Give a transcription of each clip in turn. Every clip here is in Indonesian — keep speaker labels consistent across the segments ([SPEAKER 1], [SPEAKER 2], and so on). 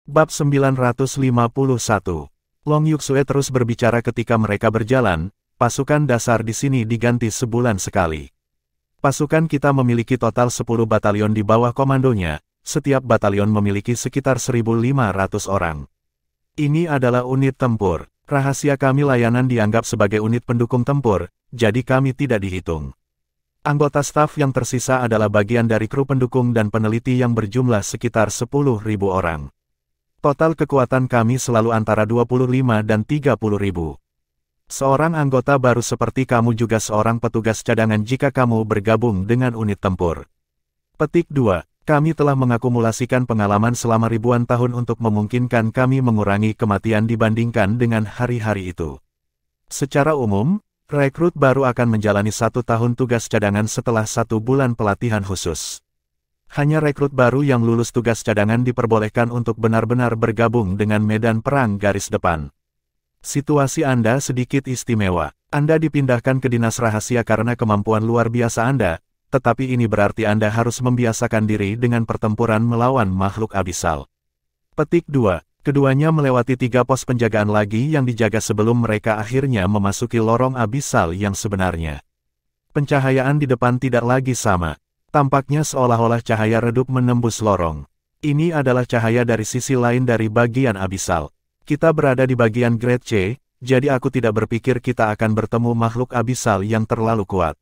[SPEAKER 1] Bab 951. Long Yuxue terus berbicara ketika mereka berjalan, pasukan dasar di sini diganti sebulan sekali. Pasukan kita memiliki total 10 batalion di bawah komandonya, setiap batalion memiliki sekitar 1.500 orang. Ini adalah unit tempur, rahasia kami layanan dianggap sebagai unit pendukung tempur, jadi kami tidak dihitung. Anggota staf yang tersisa adalah bagian dari kru pendukung dan peneliti yang berjumlah sekitar 10.000 orang. Total kekuatan kami selalu antara 25 dan 30.000. Seorang anggota baru seperti kamu juga seorang petugas cadangan jika kamu bergabung dengan unit tempur. Petik 2. Kami telah mengakumulasikan pengalaman selama ribuan tahun untuk memungkinkan kami mengurangi kematian dibandingkan dengan hari-hari itu. Secara umum, rekrut baru akan menjalani 1 tahun tugas cadangan setelah 1 bulan pelatihan khusus. Hanya rekrut baru yang lulus tugas cadangan diperbolehkan untuk benar-benar bergabung dengan medan perang garis depan. Situasi Anda sedikit istimewa. Anda dipindahkan ke dinas rahasia karena kemampuan luar biasa Anda, tetapi ini berarti Anda harus membiasakan diri dengan pertempuran melawan makhluk abisal. Petik 2. Keduanya melewati 3 pos penjagaan lagi yang dijaga sebelum mereka akhirnya memasuki lorong abisal yang sebenarnya. Pencahayaan di depan tidak lagi sama. Tampaknya seolah-olah cahaya redup menembus lorong. Ini adalah cahaya dari sisi lain dari bagian abisal. Kita berada di bagian Grade C, jadi aku tidak berpikir kita akan bertemu makhluk abisal yang terlalu kuat.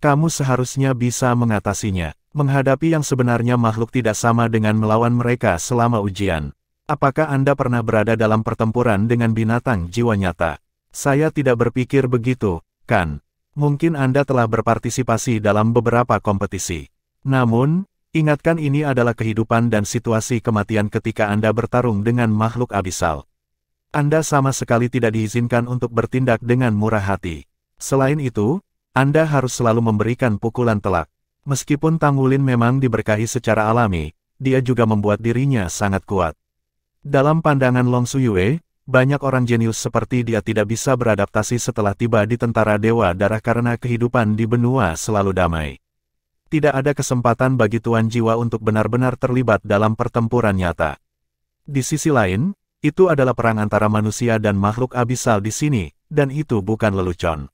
[SPEAKER 1] Kamu seharusnya bisa mengatasinya. Menghadapi yang sebenarnya makhluk tidak sama dengan melawan mereka selama ujian. Apakah Anda pernah berada dalam pertempuran dengan binatang jiwa nyata? Saya tidak berpikir begitu, kan? Mungkin Anda telah berpartisipasi dalam beberapa kompetisi. Namun, ingatkan ini adalah kehidupan dan situasi kematian ketika Anda bertarung dengan makhluk abisal. Anda sama sekali tidak diizinkan untuk bertindak dengan murah hati. Selain itu, Anda harus selalu memberikan pukulan telak. Meskipun Tangulin memang diberkahi secara alami, dia juga membuat dirinya sangat kuat. Dalam pandangan Long Suyue, banyak orang jenius seperti dia tidak bisa beradaptasi setelah tiba di tentara Dewa Darah karena kehidupan di benua selalu damai. Tidak ada kesempatan bagi Tuan Jiwa untuk benar-benar terlibat dalam pertempuran nyata. Di sisi lain, itu adalah perang antara manusia dan makhluk abisal di sini, dan itu bukan lelucon.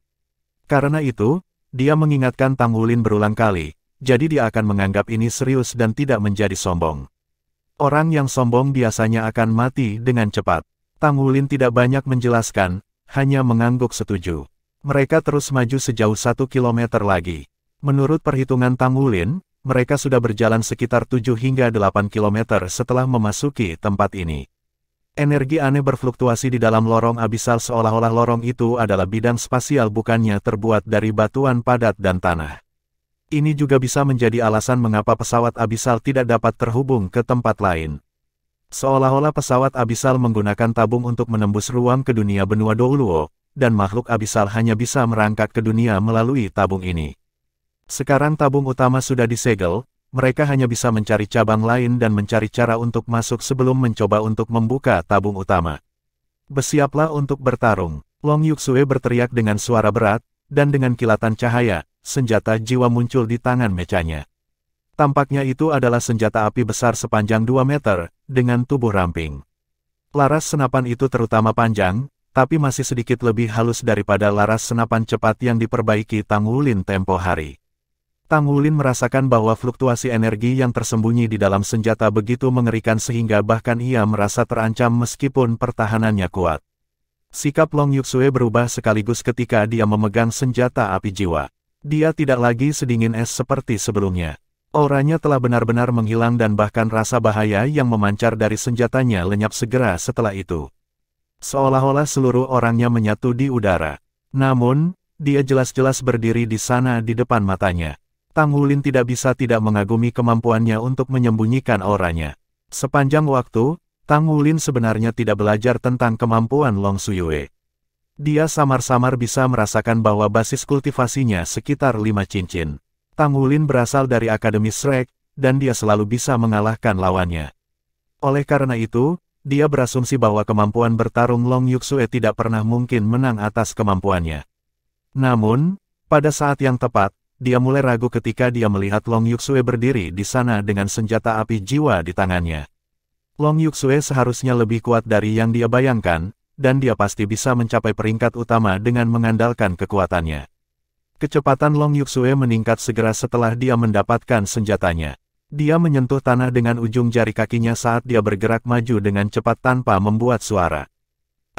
[SPEAKER 1] Karena itu, dia mengingatkan Tangulin berulang kali, jadi dia akan menganggap ini serius dan tidak menjadi sombong. Orang yang sombong biasanya akan mati dengan cepat. Tangulin tidak banyak menjelaskan, hanya mengangguk setuju. Mereka terus maju sejauh 1 kilometer lagi. Menurut perhitungan Tangulin, mereka sudah berjalan sekitar 7 hingga 8 kilometer setelah memasuki tempat ini. Energi aneh berfluktuasi di dalam lorong abisal seolah-olah lorong itu adalah bidang spasial bukannya terbuat dari batuan padat dan tanah. Ini juga bisa menjadi alasan mengapa pesawat abisal tidak dapat terhubung ke tempat lain. Seolah-olah pesawat abisal menggunakan tabung untuk menembus ruang ke dunia benua Douluo, dan makhluk abisal hanya bisa merangkak ke dunia melalui tabung ini. Sekarang tabung utama sudah disegel, mereka hanya bisa mencari cabang lain dan mencari cara untuk masuk sebelum mencoba untuk membuka tabung utama. Bersiaplah untuk bertarung. Long Yuxue berteriak dengan suara berat, dan dengan kilatan cahaya, senjata jiwa muncul di tangan mechanya. Tampaknya itu adalah senjata api besar sepanjang 2 meter, dengan tubuh ramping. Laras senapan itu terutama panjang, tapi masih sedikit lebih halus daripada laras senapan cepat yang diperbaiki Tangulin tempo hari. Tangulin merasakan bahwa fluktuasi energi yang tersembunyi di dalam senjata begitu mengerikan sehingga bahkan ia merasa terancam meskipun pertahanannya kuat. Sikap Long Yuxue berubah sekaligus ketika dia memegang senjata api jiwa. Dia tidak lagi sedingin es seperti sebelumnya. Auranya telah benar-benar menghilang dan bahkan rasa bahaya yang memancar dari senjatanya lenyap segera setelah itu. Seolah-olah seluruh orangnya menyatu di udara. Namun, dia jelas-jelas berdiri di sana di depan matanya. Tangulin tidak bisa tidak mengagumi kemampuannya untuk menyembunyikan auranya. Sepanjang waktu, Tangulin sebenarnya tidak belajar tentang kemampuan Long Suyue. Dia samar-samar bisa merasakan bahwa basis kultivasinya sekitar 5 cincin. Tangulin berasal dari Akademi Shrek, dan dia selalu bisa mengalahkan lawannya. Oleh karena itu, dia berasumsi bahwa kemampuan bertarung Long Yuxue tidak pernah mungkin menang atas kemampuannya. Namun, pada saat yang tepat, dia mulai ragu ketika dia melihat Long Yuxue berdiri di sana dengan senjata api jiwa di tangannya. Long Yuxue seharusnya lebih kuat dari yang dia bayangkan, dan dia pasti bisa mencapai peringkat utama dengan mengandalkan kekuatannya. Kecepatan Long Yuxue meningkat segera setelah dia mendapatkan senjatanya. Dia menyentuh tanah dengan ujung jari kakinya saat dia bergerak maju dengan cepat tanpa membuat suara.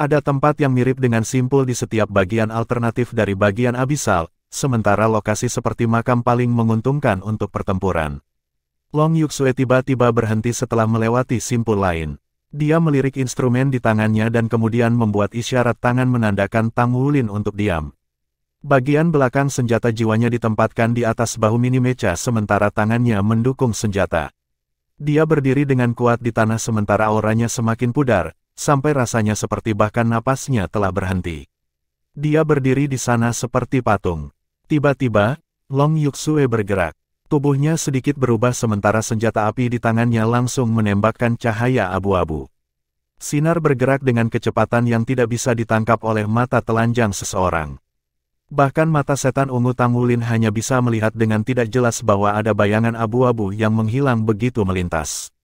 [SPEAKER 1] Ada tempat yang mirip dengan simpul di setiap bagian alternatif dari bagian abisal, sementara lokasi seperti makam paling menguntungkan untuk pertempuran. Long Yuxue tiba-tiba berhenti setelah melewati simpul lain. Dia melirik instrumen di tangannya dan kemudian membuat isyarat tangan menandakan Tang Wulin untuk diam. Bagian belakang senjata jiwanya ditempatkan di atas bahu mini mecha sementara tangannya mendukung senjata. Dia berdiri dengan kuat di tanah sementara auranya semakin pudar, sampai rasanya seperti bahkan napasnya telah berhenti. Dia berdiri di sana seperti patung. Tiba-tiba, Long Yuxue bergerak. Tubuhnya sedikit berubah sementara senjata api di tangannya langsung menembakkan cahaya abu-abu. Sinar bergerak dengan kecepatan yang tidak bisa ditangkap oleh mata telanjang seseorang. Bahkan mata setan ungu Tang Wulin hanya bisa melihat dengan tidak jelas bahwa ada bayangan abu-abu yang menghilang begitu melintas.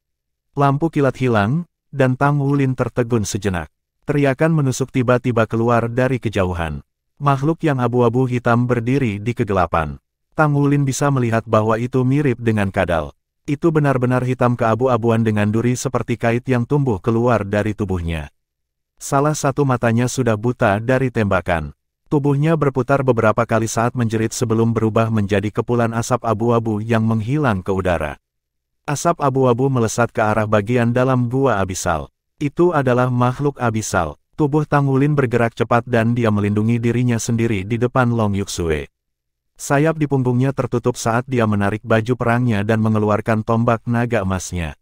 [SPEAKER 1] Lampu kilat hilang, dan Tang Wulin tertegun sejenak. Teriakan menusuk tiba-tiba keluar dari kejauhan. Makhluk yang abu-abu hitam berdiri di kegelapan. Tang Wulin bisa melihat bahwa itu mirip dengan kadal. Itu benar-benar hitam keabu-abuan dengan duri seperti kait yang tumbuh keluar dari tubuhnya. Salah satu matanya sudah buta dari tembakan. Tubuhnya berputar beberapa kali saat menjerit sebelum berubah menjadi kepulan asap abu-abu yang menghilang ke udara. Asap abu-abu melesat ke arah bagian dalam gua abisal. Itu adalah makhluk abisal. Tubuh Tang Wulin bergerak cepat dan dia melindungi dirinya sendiri di depan Long Yuxue. Sayap di punggungnya tertutup saat dia menarik baju perangnya dan mengeluarkan tombak naga emasnya.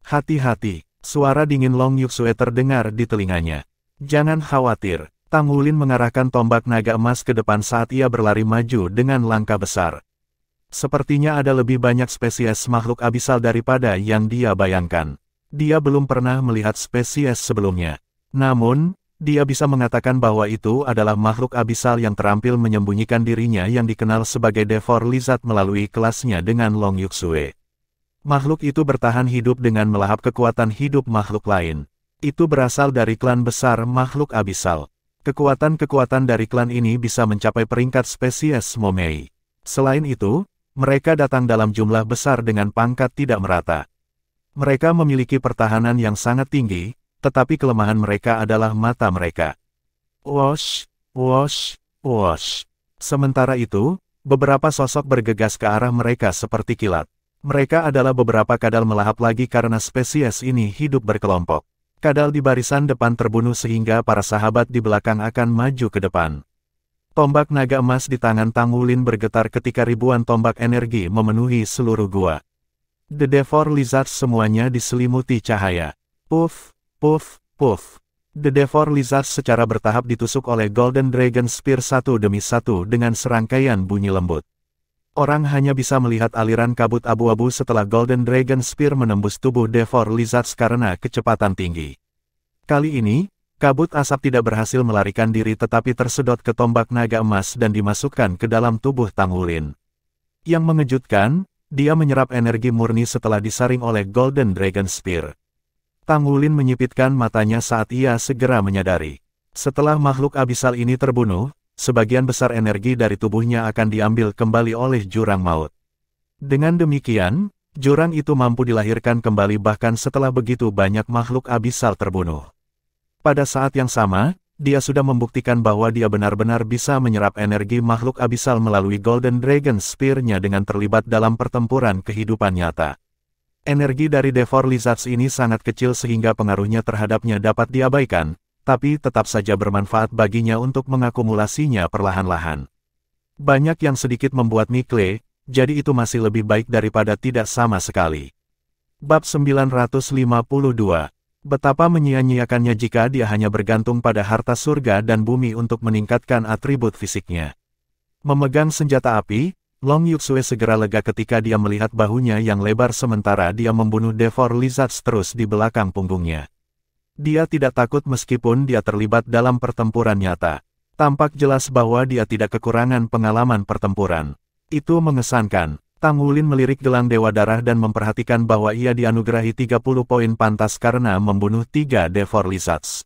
[SPEAKER 1] Hati-hati, suara dingin Long Yuxue terdengar di telinganya. Jangan khawatir, Tang Wulin mengarahkan tombak naga emas ke depan saat ia berlari maju dengan langkah besar. Sepertinya ada lebih banyak spesies makhluk abisal daripada yang dia bayangkan. Dia belum pernah melihat spesies sebelumnya. Namun, dia bisa mengatakan bahwa itu adalah makhluk abisal yang terampil menyembunyikan dirinya yang dikenal sebagai Devor Lizard melalui kelasnya dengan Long Yuxue. Makhluk itu bertahan hidup dengan melahap kekuatan hidup makhluk lain. Itu berasal dari klan besar makhluk abisal. Kekuatan-kekuatan dari klan ini bisa mencapai peringkat spesies Momei. Selain itu, mereka datang dalam jumlah besar dengan pangkat tidak merata. Mereka memiliki pertahanan yang sangat tinggi, tetapi kelemahan mereka adalah mata mereka. Wosh, wosh, wosh. Sementara itu, beberapa sosok bergegas ke arah mereka seperti kilat. Mereka adalah beberapa kadal melahap lagi karena spesies ini hidup berkelompok. Kadal di barisan depan terbunuh sehingga para sahabat di belakang akan maju ke depan. Tombak naga emas di tangan Tang Wulin bergetar ketika ribuan tombak energi memenuhi seluruh gua. The Devor Lizards semuanya diselimuti cahaya. Puff. Puff, puff. The Devor Lizards secara bertahap ditusuk oleh Golden Dragon Spear satu demi satu dengan serangkaian bunyi lembut. Orang hanya bisa melihat aliran kabut abu-abu setelah Golden Dragon Spear menembus tubuh Devor Lizards karena kecepatan tinggi. Kali ini, kabut asap tidak berhasil melarikan diri tetapi tersedot ke tombak naga emas dan dimasukkan ke dalam tubuh Tang Wulin. Yang mengejutkan, dia menyerap energi murni setelah disaring oleh Golden Dragon Spear. Tang Wulin menyipitkan matanya saat ia segera menyadari. Setelah makhluk abisal ini terbunuh, sebagian besar energi dari tubuhnya akan diambil kembali oleh jurang maut. Dengan demikian, jurang itu mampu dilahirkan kembali bahkan setelah begitu banyak makhluk abisal terbunuh. Pada saat yang sama, dia sudah membuktikan bahwa dia benar-benar bisa menyerap energi makhluk abisal melalui Golden Dragon Spear-nya dengan terlibat dalam pertempuran kehidupan nyata. Energi dari Devor Lizards ini sangat kecil sehingga pengaruhnya terhadapnya dapat diabaikan, tapi tetap saja bermanfaat baginya untuk mengakumulasinya perlahan-lahan. Banyak yang sedikit membuat Mikle, jadi itu masih lebih baik daripada tidak sama sekali. Bab 952. Betapa menyia-nyiakannya jika dia hanya bergantung pada harta surga dan bumi untuk meningkatkan atribut fisiknya. Memegang senjata api, Long Yuxue segera lega ketika dia melihat bahunya yang lebar sementara dia membunuh Devor Lizards terus di belakang punggungnya. Dia tidak takut meskipun dia terlibat dalam pertempuran nyata. Tampak jelas bahwa dia tidak kekurangan pengalaman pertempuran. Itu mengesankan. Tang Wulin melirik gelang Dewa Darah dan memperhatikan bahwa ia dianugerahi 30 poin pantas karena membunuh 3 Devoured Lizards.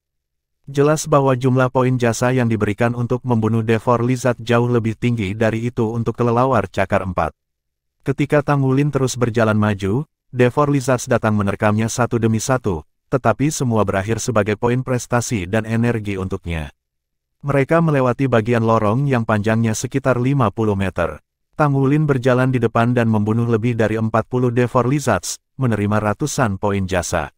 [SPEAKER 1] Jelas bahwa jumlah poin jasa yang diberikan untuk membunuh Devoured Lizard jauh lebih tinggi dari itu untuk kelelawar cakar 4. Ketika Tang Wulin terus berjalan maju, Devoured Lizards datang menerkamnya satu demi satu, tetapi semua berakhir sebagai poin prestasi dan energi untuknya. Mereka melewati bagian lorong yang panjangnya sekitar 50 meter. Tang Wulin berjalan di depan dan membunuh lebih dari 40 Devoured Lizards, menerima ratusan poin jasa.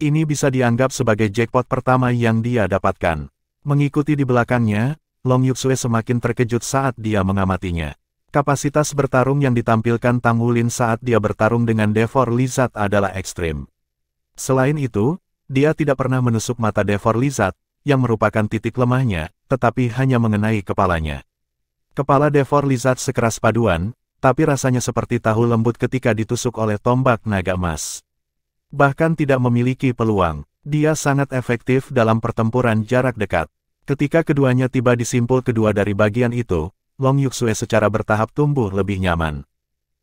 [SPEAKER 1] Ini bisa dianggap sebagai jackpot pertama yang dia dapatkan. Mengikuti di belakangnya, Long Yuxue semakin terkejut saat dia mengamatinya. Kapasitas bertarung yang ditampilkan Tang Wulin saat dia bertarung dengan Devoured Lizard adalah ekstrim. Selain itu, dia tidak pernah menusuk mata Devoured Lizard, yang merupakan titik lemahnya, tetapi hanya mengenai kepalanya. Kepala Devoured Lizard sekeras paduan, tapi rasanya seperti tahu lembut ketika ditusuk oleh tombak naga emas. Bahkan tidak memiliki peluang, dia sangat efektif dalam pertempuran jarak dekat. Ketika keduanya tiba di simpul kedua dari bagian itu, Long Yuxue secara bertahap tumbuh lebih nyaman.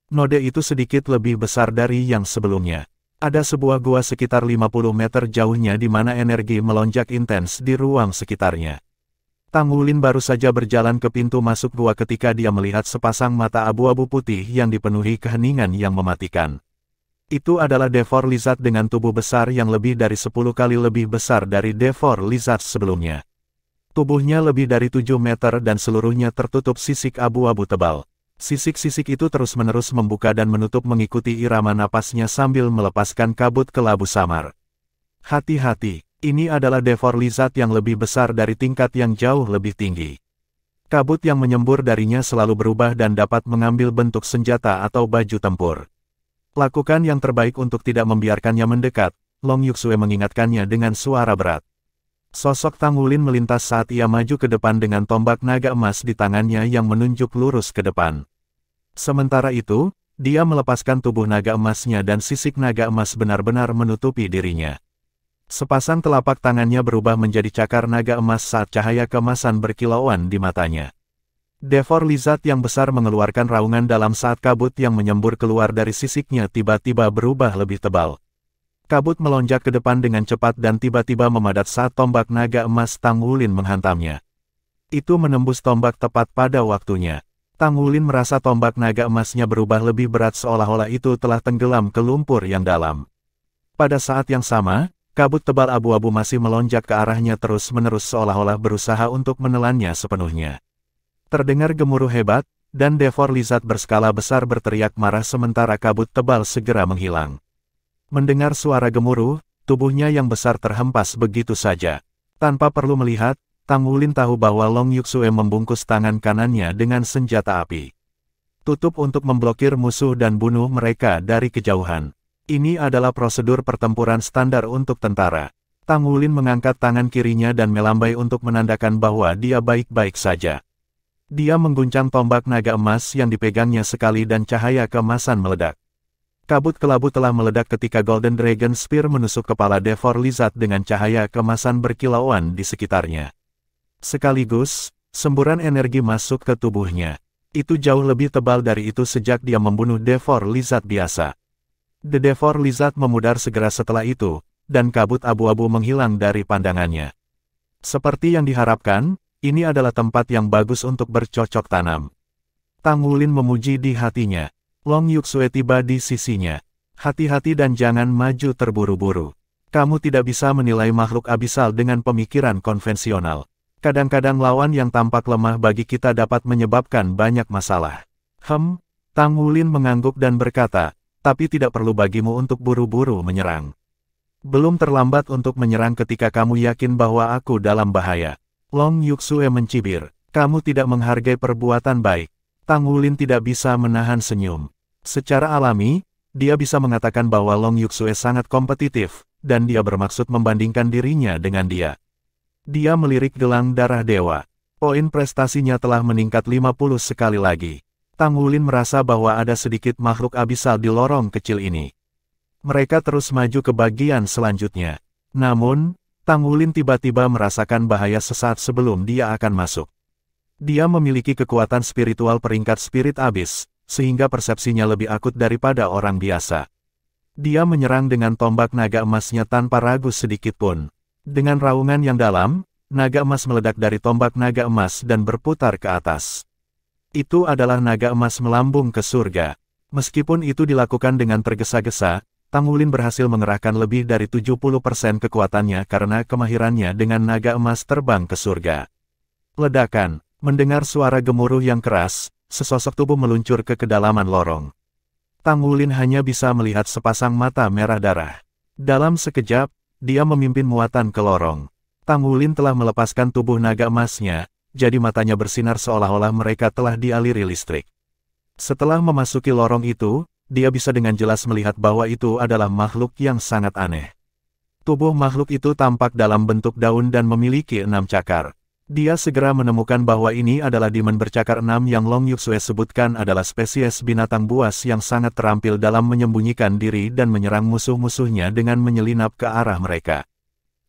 [SPEAKER 1] Node itu sedikit lebih besar dari yang sebelumnya. Ada sebuah gua sekitar 50 meter jauhnya di mana energi melonjak intens di ruang sekitarnya. Tang Wulin baru saja berjalan ke pintu masuk gua ketika dia melihat sepasang mata abu-abu putih yang dipenuhi keheningan yang mematikan. Itu adalah Devoured Lizard dengan tubuh besar yang lebih dari 10 kali lebih besar dari Devoured Lizard sebelumnya. Tubuhnya lebih dari 7 meter dan seluruhnya tertutup sisik abu-abu tebal. Sisik-sisik itu terus-menerus membuka dan menutup mengikuti irama napasnya sambil melepaskan kabut kelabu samar. Hati-hati. Ini adalah Devoured Lizard yang lebih besar dari tingkat yang jauh lebih tinggi. Kabut yang menyembur darinya selalu berubah dan dapat mengambil bentuk senjata atau baju tempur. Lakukan yang terbaik untuk tidak membiarkannya mendekat, Long Yuxue mengingatkannya dengan suara berat. Sosok Tang Wulin melintas saat ia maju ke depan dengan tombak naga emas di tangannya yang menunjuk lurus ke depan. Sementara itu, dia melepaskan tubuh naga emasnya dan sisik naga emas benar-benar menutupi dirinya. Sepasang telapak tangannya berubah menjadi cakar naga emas saat cahaya keemasan berkilauan di matanya. Devoured Lizard yang besar mengeluarkan raungan dalam saat kabut yang menyembur keluar dari sisiknya tiba-tiba berubah lebih tebal. Kabut melonjak ke depan dengan cepat dan tiba-tiba memadat saat tombak naga emas Tang Wulin menghantamnya. Itu menembus tombak tepat pada waktunya. Tang Wulin merasa tombak naga emasnya berubah lebih berat seolah-olah itu telah tenggelam ke lumpur yang dalam. Pada saat yang sama, kabut tebal abu-abu masih melonjak ke arahnya terus-menerus seolah-olah berusaha untuk menelannya sepenuhnya. Terdengar gemuruh hebat, dan Devoured Lizard berskala besar berteriak marah sementara kabut tebal segera menghilang. Mendengar suara gemuruh, tubuhnya yang besar terhempas begitu saja. Tanpa perlu melihat, Tang Wulin tahu bahwa Long Yuxue membungkus tangan kanannya dengan senjata api. Tutup untuk memblokir musuh dan bunuh mereka dari kejauhan. Ini adalah prosedur pertempuran standar untuk tentara. Tang Wulin mengangkat tangan kirinya dan melambai untuk menandakan bahwa dia baik-baik saja. Dia mengguncang tombak naga emas yang dipegangnya sekali dan cahaya keemasan meledak. Kabut kelabu telah meledak ketika Golden Dragon Spear menusuk kepala Devoured Lizard dengan cahaya keemasan berkilauan di sekitarnya. Sekaligus, semburan energi masuk ke tubuhnya. Itu jauh lebih tebal dari itu sejak dia membunuh Devoured Lizard biasa. The Devoured Lizard memudar segera setelah itu, dan kabut abu-abu menghilang dari pandangannya. Seperti yang diharapkan, ini adalah tempat yang bagus untuk bercocok tanam. Tang Wulin memuji di hatinya. Long Yuxue tiba di sisinya. Hati-hati dan jangan maju terburu-buru. Kamu tidak bisa menilai makhluk abisal dengan pemikiran konvensional. Kadang-kadang lawan yang tampak lemah bagi kita dapat menyebabkan banyak masalah. Tang Wulin mengangguk dan berkata, tapi tidak perlu bagimu untuk buru-buru menyerang. Belum terlambat untuk menyerang ketika kamu yakin bahwa aku dalam bahaya. Long Yuxue mencibir, kamu tidak menghargai perbuatan baik. Tang Wulin tidak bisa menahan senyum. Secara alami, dia bisa mengatakan bahwa Long Yuxue sangat kompetitif, dan dia bermaksud membandingkan dirinya dengan dia. Dia melirik gelang darah dewa. Poin prestasinya telah meningkat 50 sekali lagi. Tang Wulin merasa bahwa ada sedikit makhluk abisal di lorong kecil ini. Mereka terus maju ke bagian selanjutnya. Namun, Tang Wulin tiba-tiba merasakan bahaya sesaat sebelum dia akan masuk. Dia memiliki kekuatan spiritual peringkat spirit abis, sehingga persepsinya lebih akut daripada orang biasa. Dia menyerang dengan tombak naga emasnya tanpa ragu sedikit pun. Dengan raungan yang dalam, naga emas meledak dari tombak naga emas dan berputar ke atas. Itu adalah naga emas melambung ke surga. Meskipun itu dilakukan dengan tergesa-gesa, Tang Wulin berhasil mengerahkan lebih dari 70% kekuatannya karena kemahirannya dengan naga emas terbang ke surga. Ledakan, mendengar suara gemuruh yang keras, sesosok tubuh meluncur ke kedalaman lorong. Tang Wulin hanya bisa melihat sepasang mata merah darah. Dalam sekejap, dia memimpin muatan ke lorong. Tang Wulin telah melepaskan tubuh naga emasnya, jadi matanya bersinar seolah-olah mereka telah dialiri listrik. Setelah memasuki lorong itu, dia bisa dengan jelas melihat bahwa itu adalah makhluk yang sangat aneh. Tubuh makhluk itu tampak dalam bentuk daun dan memiliki 6 cakar. Dia segera menemukan bahwa ini adalah demon bercakar 6 yang Long Yuxue sebutkan adalah spesies binatang buas yang sangat terampil dalam menyembunyikan diri dan menyerang musuh-musuhnya dengan menyelinap ke arah mereka.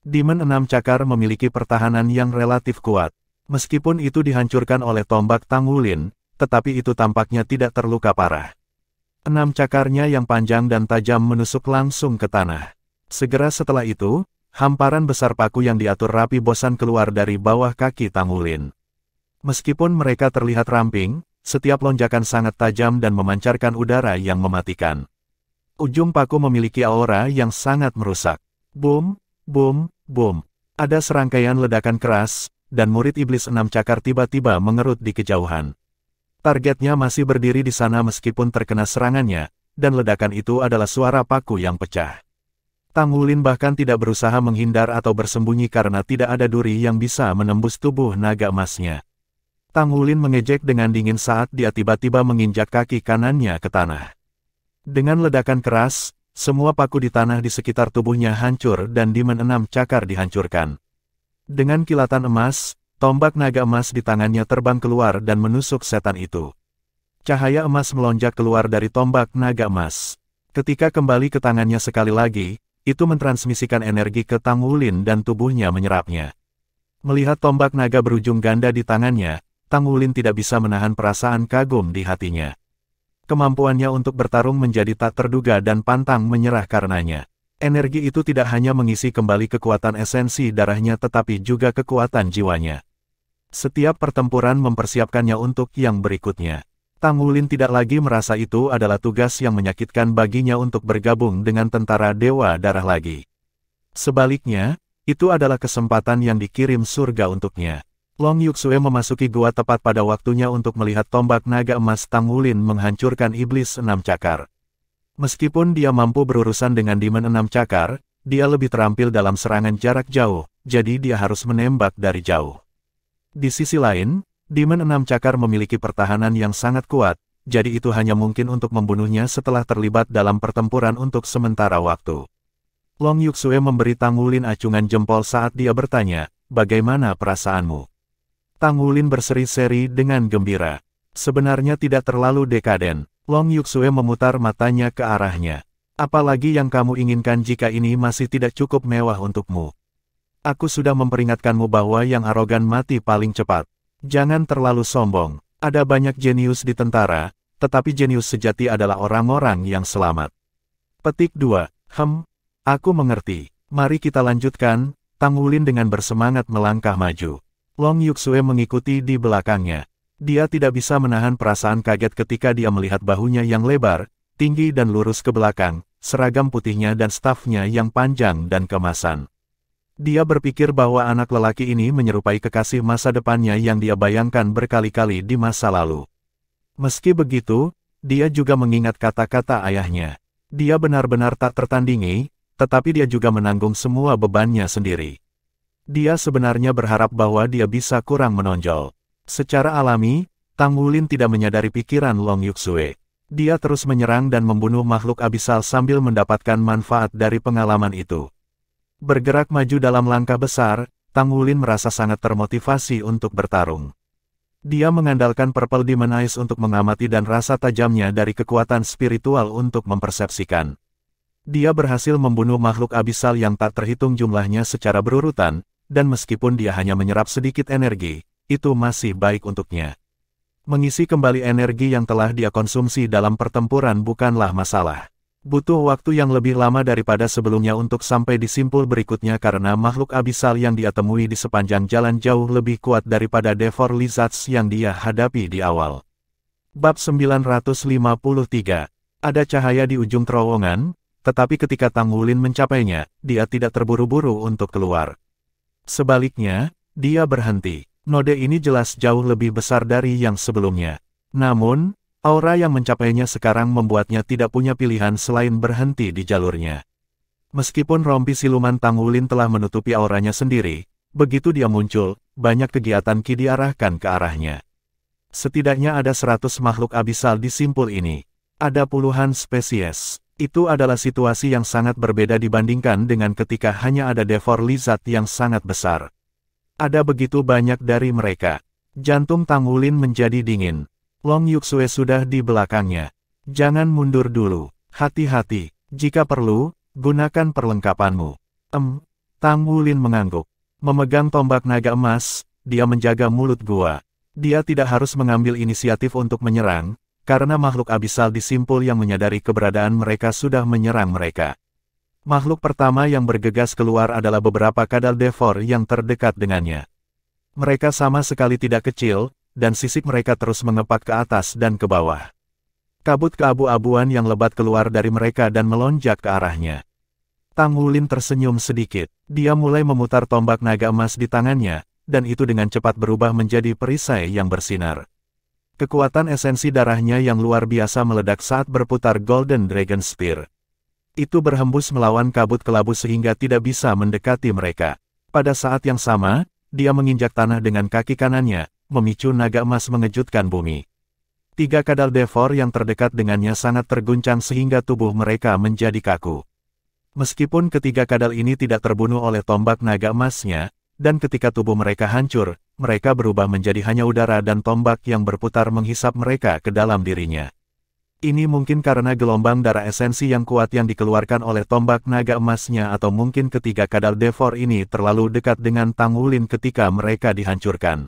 [SPEAKER 1] Demon 6 cakar memiliki pertahanan yang relatif kuat. Meskipun itu dihancurkan oleh tombak Tang Wulin, tetapi itu tampaknya tidak terluka parah. 6 cakarnya yang panjang dan tajam menusuk langsung ke tanah. Segera setelah itu, hamparan besar paku yang diatur rapi bosan keluar dari bawah kaki Tang Wulin. Meskipun mereka terlihat ramping, setiap lonjakan sangat tajam dan memancarkan udara yang mematikan. Ujung paku memiliki aura yang sangat merusak. Boom, boom, boom. Ada serangkaian ledakan keras, dan murid iblis 6 cakar tiba-tiba mengerut di kejauhan. Targetnya masih berdiri di sana meskipun terkena serangannya, dan ledakan itu adalah suara paku yang pecah. Tang Wulin bahkan tidak berusaha menghindar atau bersembunyi karena tidak ada duri yang bisa menembus tubuh naga emasnya. Tang Wulin mengejek dengan dingin saat dia tiba-tiba menginjak kaki kanannya ke tanah. Dengan ledakan keras, semua paku di tanah di sekitar tubuhnya hancur dan demon 6 cakar dihancurkan. Dengan kilatan emas, tombak naga emas di tangannya terbang keluar dan menusuk setan itu. Cahaya emas melonjak keluar dari tombak naga emas. Ketika kembali ke tangannya sekali lagi, itu mentransmisikan energi ke Tang Wulin dan tubuhnya menyerapnya. Melihat tombak naga berujung ganda di tangannya, Tang Wulin tidak bisa menahan perasaan kagum di hatinya. Kemampuannya untuk bertarung menjadi tak terduga dan pantang menyerah karenanya. Energi itu tidak hanya mengisi kembali kekuatan esensi darahnya tetapi juga kekuatan jiwanya. Setiap pertempuran mempersiapkannya untuk yang berikutnya. Tang Wulin tidak lagi merasa itu adalah tugas yang menyakitkan baginya untuk bergabung dengan tentara Dewa Darah lagi. Sebaliknya, itu adalah kesempatan yang dikirim surga untuknya. Long Yuxue memasuki gua tepat pada waktunya untuk melihat tombak naga emas Tang Wulin menghancurkan iblis 6 cakar. Meskipun dia mampu berurusan dengan demon 6 cakar, dia lebih terampil dalam serangan jarak jauh, jadi dia harus menembak dari jauh. Di sisi lain, demon 6 cakar memiliki pertahanan yang sangat kuat, jadi itu hanya mungkin untuk membunuhnya setelah terlibat dalam pertempuran untuk sementara waktu. Long Yuxue memberi Tang Wulin acungan jempol saat dia bertanya, "Bagaimana perasaanmu?" Tang Wulin berseri-seri dengan gembira. Sebenarnya tidak terlalu dekaden. Long Yuxue memutar matanya ke arahnya. "Apalagi yang kamu inginkan jika ini masih tidak cukup mewah untukmu? Aku sudah memperingatkanmu bahwa yang arogan mati paling cepat. Jangan terlalu sombong. Ada banyak jenius di tentara, tetapi jenius sejati adalah orang-orang yang selamat." Petik 2. Aku mengerti. Mari kita lanjutkan. Tang Wulin dengan bersemangat melangkah maju. Long Yuxue mengikuti di belakangnya. Dia tidak bisa menahan perasaan kaget ketika dia melihat bahunya yang lebar, tinggi dan lurus ke belakang, seragam putihnya dan stafnya yang panjang dan kemasan. Dia berpikir bahwa anak lelaki ini menyerupai kekasih masa depannya yang dia bayangkan berkali-kali di masa lalu. Meski begitu, dia juga mengingat kata-kata ayahnya. Dia benar-benar tak tertandingi, tetapi dia juga menanggung semua bebannya sendiri. Dia sebenarnya berharap bahwa dia bisa kurang menonjol. Secara alami, Tang Wulin tidak menyadari pikiran Long Yuxue. Dia terus menyerang dan membunuh makhluk abisal sambil mendapatkan manfaat dari pengalaman itu. Bergerak maju dalam langkah besar, Tang Wulin merasa sangat termotivasi untuk bertarung. Dia mengandalkan Purple Demon Eyes untuk mengamati dan rasa tajamnya dari kekuatan spiritual untuk mempersepsikan. Dia berhasil membunuh makhluk abisal yang tak terhitung jumlahnya secara berurutan, dan meskipun dia hanya menyerap sedikit energi, itu masih baik untuknya. Mengisi kembali energi yang telah dia konsumsi dalam pertempuran bukanlah masalah. Butuh waktu yang lebih lama daripada sebelumnya untuk sampai di simpul berikutnya karena makhluk abisal yang dia temui di sepanjang jalan jauh lebih kuat daripada Devor Lizards yang dia hadapi di awal. Bab 953. Ada cahaya di ujung terowongan, tetapi ketika Tang Wulin mencapainya, dia tidak terburu-buru untuk keluar. Sebaliknya, dia berhenti. Node ini jelas jauh lebih besar dari yang sebelumnya. Namun, aura yang mencapainya sekarang membuatnya tidak punya pilihan selain berhenti di jalurnya. Meskipun rompi siluman Tang Wulin telah menutupi auranya sendiri, begitu dia muncul, banyak kegiatan Qi diarahkan ke arahnya. Setidaknya ada 100 makhluk abisal di simpul ini. Ada puluhan spesies. Itu adalah situasi yang sangat berbeda dibandingkan dengan ketika hanya ada Devor Lizard yang sangat besar. Ada begitu banyak dari mereka. Jantung Tang Wulin menjadi dingin. Long Yuxue sudah di belakangnya. Jangan mundur dulu. Hati-hati. Jika perlu, gunakan perlengkapanmu. Tang Wulin mengangguk. Memegang tombak naga emas, dia menjaga mulut gua. Dia tidak harus mengambil inisiatif untuk menyerang, karena makhluk abisal di simpul yang menyadari keberadaan mereka sudah menyerang mereka. Makhluk pertama yang bergegas keluar adalah beberapa kadal Devor yang terdekat dengannya. Mereka sama sekali tidak kecil, dan sisik mereka terus mengepak ke atas dan ke bawah. Kabut keabu-abuan yang lebat keluar dari mereka dan melonjak ke arahnya. Tang Wulin tersenyum sedikit. Dia mulai memutar tombak naga emas di tangannya, dan itu dengan cepat berubah menjadi perisai yang bersinar. Kekuatan esensi darahnya yang luar biasa meledak saat berputar Golden Dragon Spear. Itu berhembus melawan kabut kelabu sehingga tidak bisa mendekati mereka. Pada saat yang sama, dia menginjak tanah dengan kaki kanannya, memicu naga emas mengejutkan bumi. 3 kadal Devor yang terdekat dengannya sangat terguncang sehingga tubuh mereka menjadi kaku. Meskipun ketiga kadal ini tidak terbunuh oleh tombak naga emasnya, dan ketika tubuh mereka hancur, mereka berubah menjadi hanya udara dan tombak yang berputar menghisap mereka ke dalam dirinya. Ini mungkin karena gelombang darah esensi yang kuat yang dikeluarkan oleh tombak naga emasnya atau mungkin ketiga kadal Devor ini terlalu dekat dengan Tang Wulin ketika mereka dihancurkan.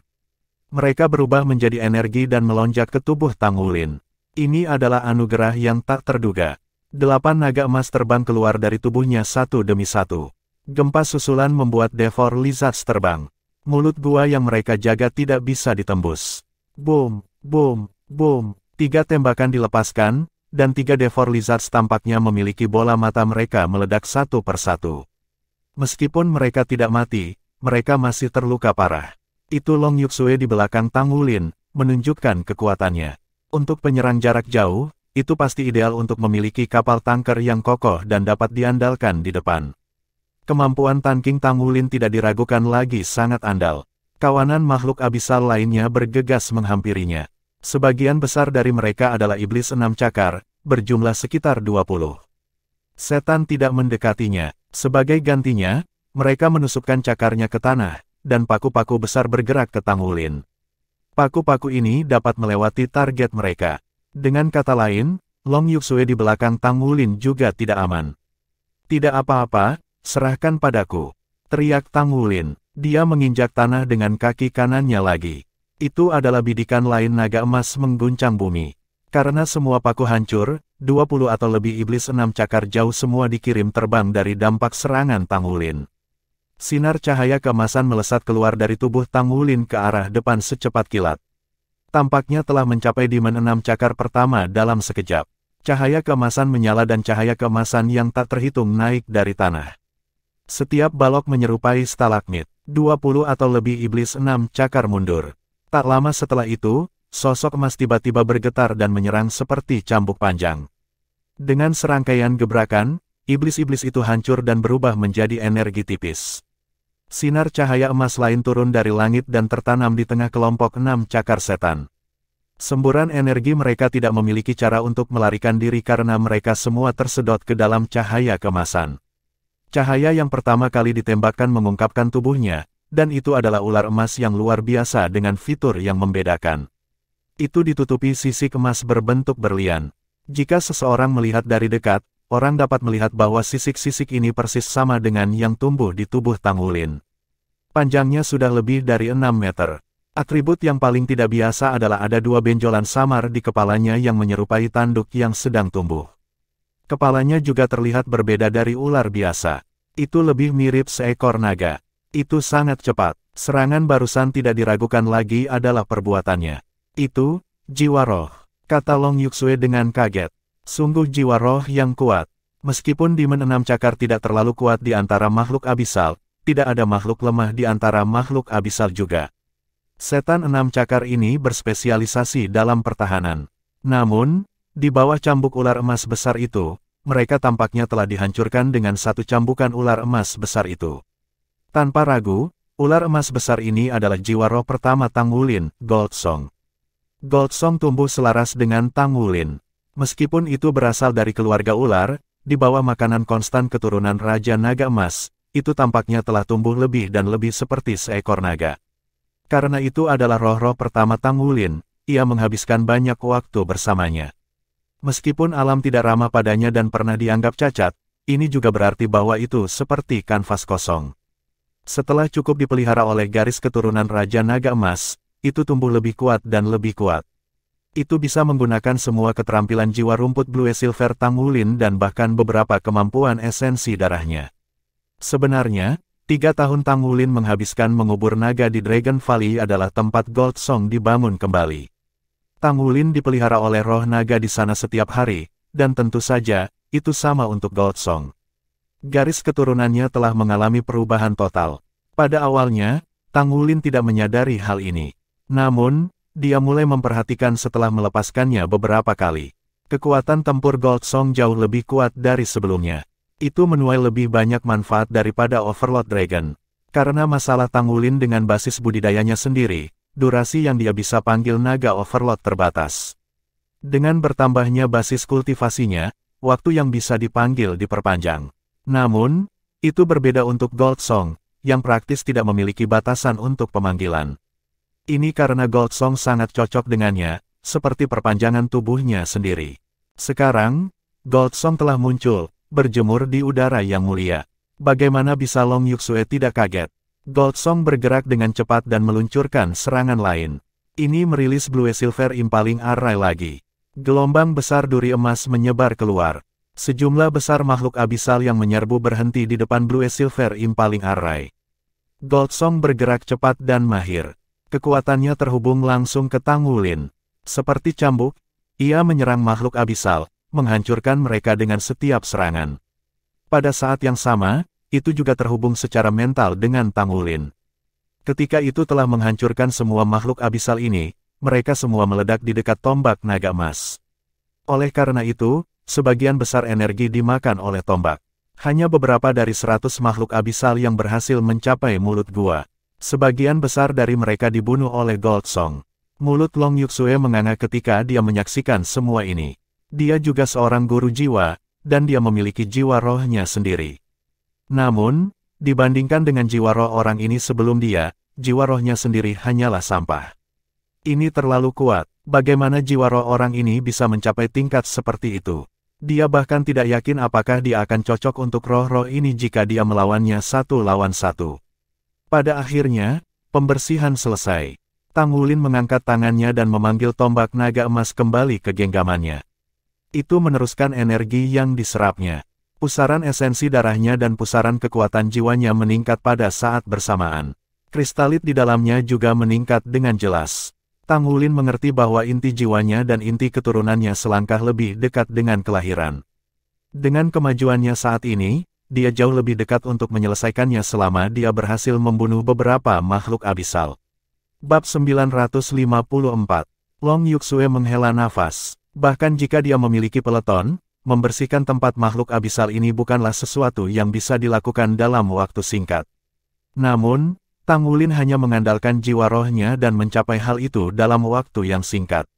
[SPEAKER 1] Mereka berubah menjadi energi dan melonjak ke tubuh Tang Wulin. Ini adalah anugerah yang tak terduga. 8 naga emas terbang keluar dari tubuhnya satu demi satu. Gempa susulan membuat Devor Lizards terbang. Mulut gua yang mereka jaga tidak bisa ditembus. Boom, boom, boom. 3 tembakan dilepaskan, dan 3 Devor Lizards tampaknya memiliki bola mata mereka meledak satu persatu. Meskipun mereka tidak mati, mereka masih terluka parah. Itu Long Yuxue di belakang Tang Wulin, menunjukkan kekuatannya. Untuk penyerang jarak jauh, itu pasti ideal untuk memiliki kapal tanker yang kokoh dan dapat diandalkan di depan. Kemampuan Tanking Tang Wulin tidak diragukan lagi sangat andal. Kawanan makhluk abisal lainnya bergegas menghampirinya. Sebagian besar dari mereka adalah iblis 6 cakar, berjumlah sekitar 20. Setan tidak mendekatinya. Sebagai gantinya, mereka menusukkan cakarnya ke tanah, dan paku-paku besar bergerak ke Tang Wulin. Paku-paku ini dapat melewati target mereka. Dengan kata lain, Long Yuxue di belakang Tang Wulin juga tidak aman. Tidak apa-apa, serahkan padaku, teriak Tang Wulin. Dia menginjak tanah dengan kaki kanannya lagi. Itu adalah bidikan lain naga emas mengguncang bumi. Karena semua paku hancur, 20 atau lebih iblis 6 cakar jauh semua dikirim terbang dari dampak serangan Tang Wulin. Sinar cahaya keemasan melesat keluar dari tubuh Tang Wulin ke arah depan secepat kilat. Tampaknya telah mencapai dimen 6 cakar pertama dalam sekejap. Cahaya keemasan menyala dan cahaya keemasan yang tak terhitung naik dari tanah. Setiap balok menyerupai stalagmit. 20 atau lebih iblis 6 cakar mundur. Tak lama setelah itu, sosok emas tiba-tiba bergetar dan menyerang seperti cambuk panjang. Dengan serangkaian gebrakan, iblis-iblis itu hancur dan berubah menjadi energi tipis. Sinar cahaya emas lain turun dari langit dan tertanam di tengah kelompok 6 cakar setan. Semburan energi mereka tidak memiliki cara untuk melarikan diri karena mereka semua tersedot ke dalam cahaya keemasan. Cahaya yang pertama kali ditembakkan mengungkapkan tubuhnya, dan itu adalah ular emas yang luar biasa dengan fitur yang membedakan. Itu ditutupi sisik emas berbentuk berlian. Jika seseorang melihat dari dekat, orang dapat melihat bahwa sisik-sisik ini persis sama dengan yang tumbuh di tubuh Tang Wulin. Panjangnya sudah lebih dari 6 meter. Atribut yang paling tidak biasa adalah ada dua benjolan samar di kepalanya yang menyerupai tanduk yang sedang tumbuh. Kepalanya juga terlihat berbeda dari ular biasa. Itu lebih mirip seekor naga. Itu sangat cepat. Serangan barusan tidak diragukan lagi adalah perbuatannya. Itu, jiwa roh, kata Long Yuxue dengan kaget. Sungguh jiwa roh yang kuat. Meskipun Demon Enam Cakar tidak terlalu kuat di antara makhluk abisal, tidak ada makhluk lemah di antara makhluk abisal juga. Setan Enam Cakar ini berspesialisasi dalam pertahanan. Namun, di bawah cambuk ular emas besar itu, mereka tampaknya telah dihancurkan dengan satu cambukan ular emas besar itu. Tanpa ragu, ular emas besar ini adalah jiwa roh pertama Tang Wulin, Gold Song. Gold Song tumbuh selaras dengan Tang Wulin. Meskipun itu berasal dari keluarga ular, di bawah makanan konstan keturunan Raja Naga Emas, itu tampaknya telah tumbuh lebih dan lebih seperti seekor naga. Karena itu adalah roh-roh pertama Tang Wulin, ia menghabiskan banyak waktu bersamanya. Meskipun alam tidak ramah padanya dan pernah dianggap cacat, ini juga berarti bahwa itu seperti kanvas kosong. Setelah cukup dipelihara oleh garis keturunan Raja Naga Emas, itu tumbuh lebih kuat dan lebih kuat. Itu bisa menggunakan semua keterampilan jiwa rumput Blue Silver Tang Wulin dan bahkan beberapa kemampuan esensi darahnya. Sebenarnya, 3 tahun Tang Wulin menghabiskan mengubur naga di Dragon Valley adalah tempat Gold Song dibangun kembali. Tang Wulin dipelihara oleh roh naga di sana setiap hari, dan tentu saja, itu sama untuk Gold Song. Garis keturunannya telah mengalami perubahan total. Pada awalnya, Tang Wulin tidak menyadari hal ini. Namun, dia mulai memperhatikan setelah melepaskannya beberapa kali. Kekuatan tempur Gold Song jauh lebih kuat dari sebelumnya. Itu menuai lebih banyak manfaat daripada Overlord Dragon. Karena masalah Tang Wulin dengan basis budidayanya sendiri, durasi yang dia bisa panggil naga Overlord terbatas. Dengan bertambahnya basis kultivasinya, waktu yang bisa dipanggil diperpanjang. Namun, itu berbeda untuk Gold Song, yang praktis tidak memiliki batasan untuk pemanggilan. Ini karena Gold Song sangat cocok dengannya, seperti perpanjangan tubuhnya sendiri. Sekarang, Gold Song telah muncul, berjemur di udara yang mulia. Bagaimana bisa Long Yuxue tidak kaget? Gold Song bergerak dengan cepat dan meluncurkan serangan lain. Ini merilis Blue Silver Impaling Array lagi. Gelombang besar duri emas menyebar keluar. Sejumlah besar makhluk abisal yang menyerbu berhenti di depan Blue Silver Impaling Array. Gold Song bergerak cepat dan mahir. Kekuatannya terhubung langsung ke Tang Wulin. Seperti cambuk, ia menyerang makhluk abisal, menghancurkan mereka dengan setiap serangan. Pada saat yang sama, itu juga terhubung secara mental dengan Tang Wulin. Ketika itu telah menghancurkan semua makhluk abisal ini, mereka semua meledak di dekat tombak naga emas. Oleh karena itu, sebagian besar energi dimakan oleh tombak. Hanya beberapa dari 100 makhluk abisal yang berhasil mencapai mulut gua. Sebagian besar dari mereka dibunuh oleh Gold Song. Mulut Long Yuxue menganga ketika dia menyaksikan semua ini. Dia juga seorang guru jiwa, dan dia memiliki jiwa rohnya sendiri. Namun, dibandingkan dengan jiwa roh orang ini sebelum dia, jiwa rohnya sendiri hanyalah sampah. Ini terlalu kuat. Bagaimana jiwa roh orang ini bisa mencapai tingkat seperti itu? Dia bahkan tidak yakin apakah dia akan cocok untuk roh-roh ini jika dia melawannya 1 lawan 1. Pada akhirnya, pembersihan selesai. Tang Wulin mengangkat tangannya dan memanggil tombak naga emas kembali ke genggamannya. Itu meneruskan energi yang diserapnya. Pusaran esensi darahnya dan pusaran kekuatan jiwanya meningkat pada saat bersamaan. Kristalit di dalamnya juga meningkat dengan jelas. Tang Wulin mengerti bahwa inti jiwanya dan inti keturunannya selangkah lebih dekat dengan kelahiran. Dengan kemajuannya saat ini, dia jauh lebih dekat untuk menyelesaikannya selama dia berhasil membunuh beberapa makhluk abisal. Bab 954. Long Yuxue menghela nafas. Bahkan jika dia memiliki peleton, membersihkan tempat makhluk abisal ini bukanlah sesuatu yang bisa dilakukan dalam waktu singkat. Namun, Tang Wulin hanya mengandalkan jiwa rohnya dan mencapai hal itu dalam waktu yang singkat.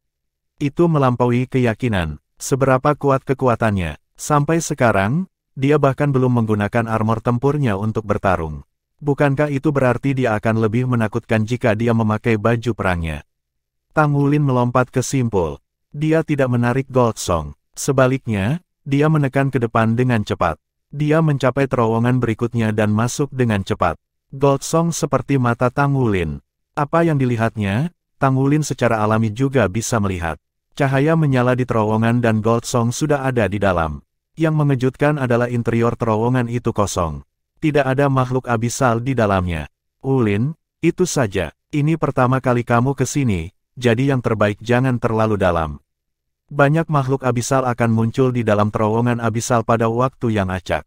[SPEAKER 1] Itu melampaui keyakinan. Seberapa kuat kekuatannya. Sampai sekarang, dia bahkan belum menggunakan armor tempurnya untuk bertarung. Bukankah itu berarti dia akan lebih menakutkan jika dia memakai baju perangnya? Tang Wulin melompat ke simpul. Dia tidak menarik Gold Song. Sebaliknya, dia menekan ke depan dengan cepat. Dia mencapai terowongan berikutnya dan masuk dengan cepat. Gold Song seperti mata Tang Wulin. Apa yang dilihatnya, Tang Wulin secara alami juga bisa melihat. Cahaya menyala di terowongan dan Gold Song sudah ada di dalam. Yang mengejutkan adalah interior terowongan itu kosong. Tidak ada makhluk abisal di dalamnya. Wulin, itu saja. Ini pertama kali kamu ke sini, jadi yang terbaik jangan terlalu dalam. Banyak makhluk abisal akan muncul di dalam terowongan abisal pada waktu yang acak.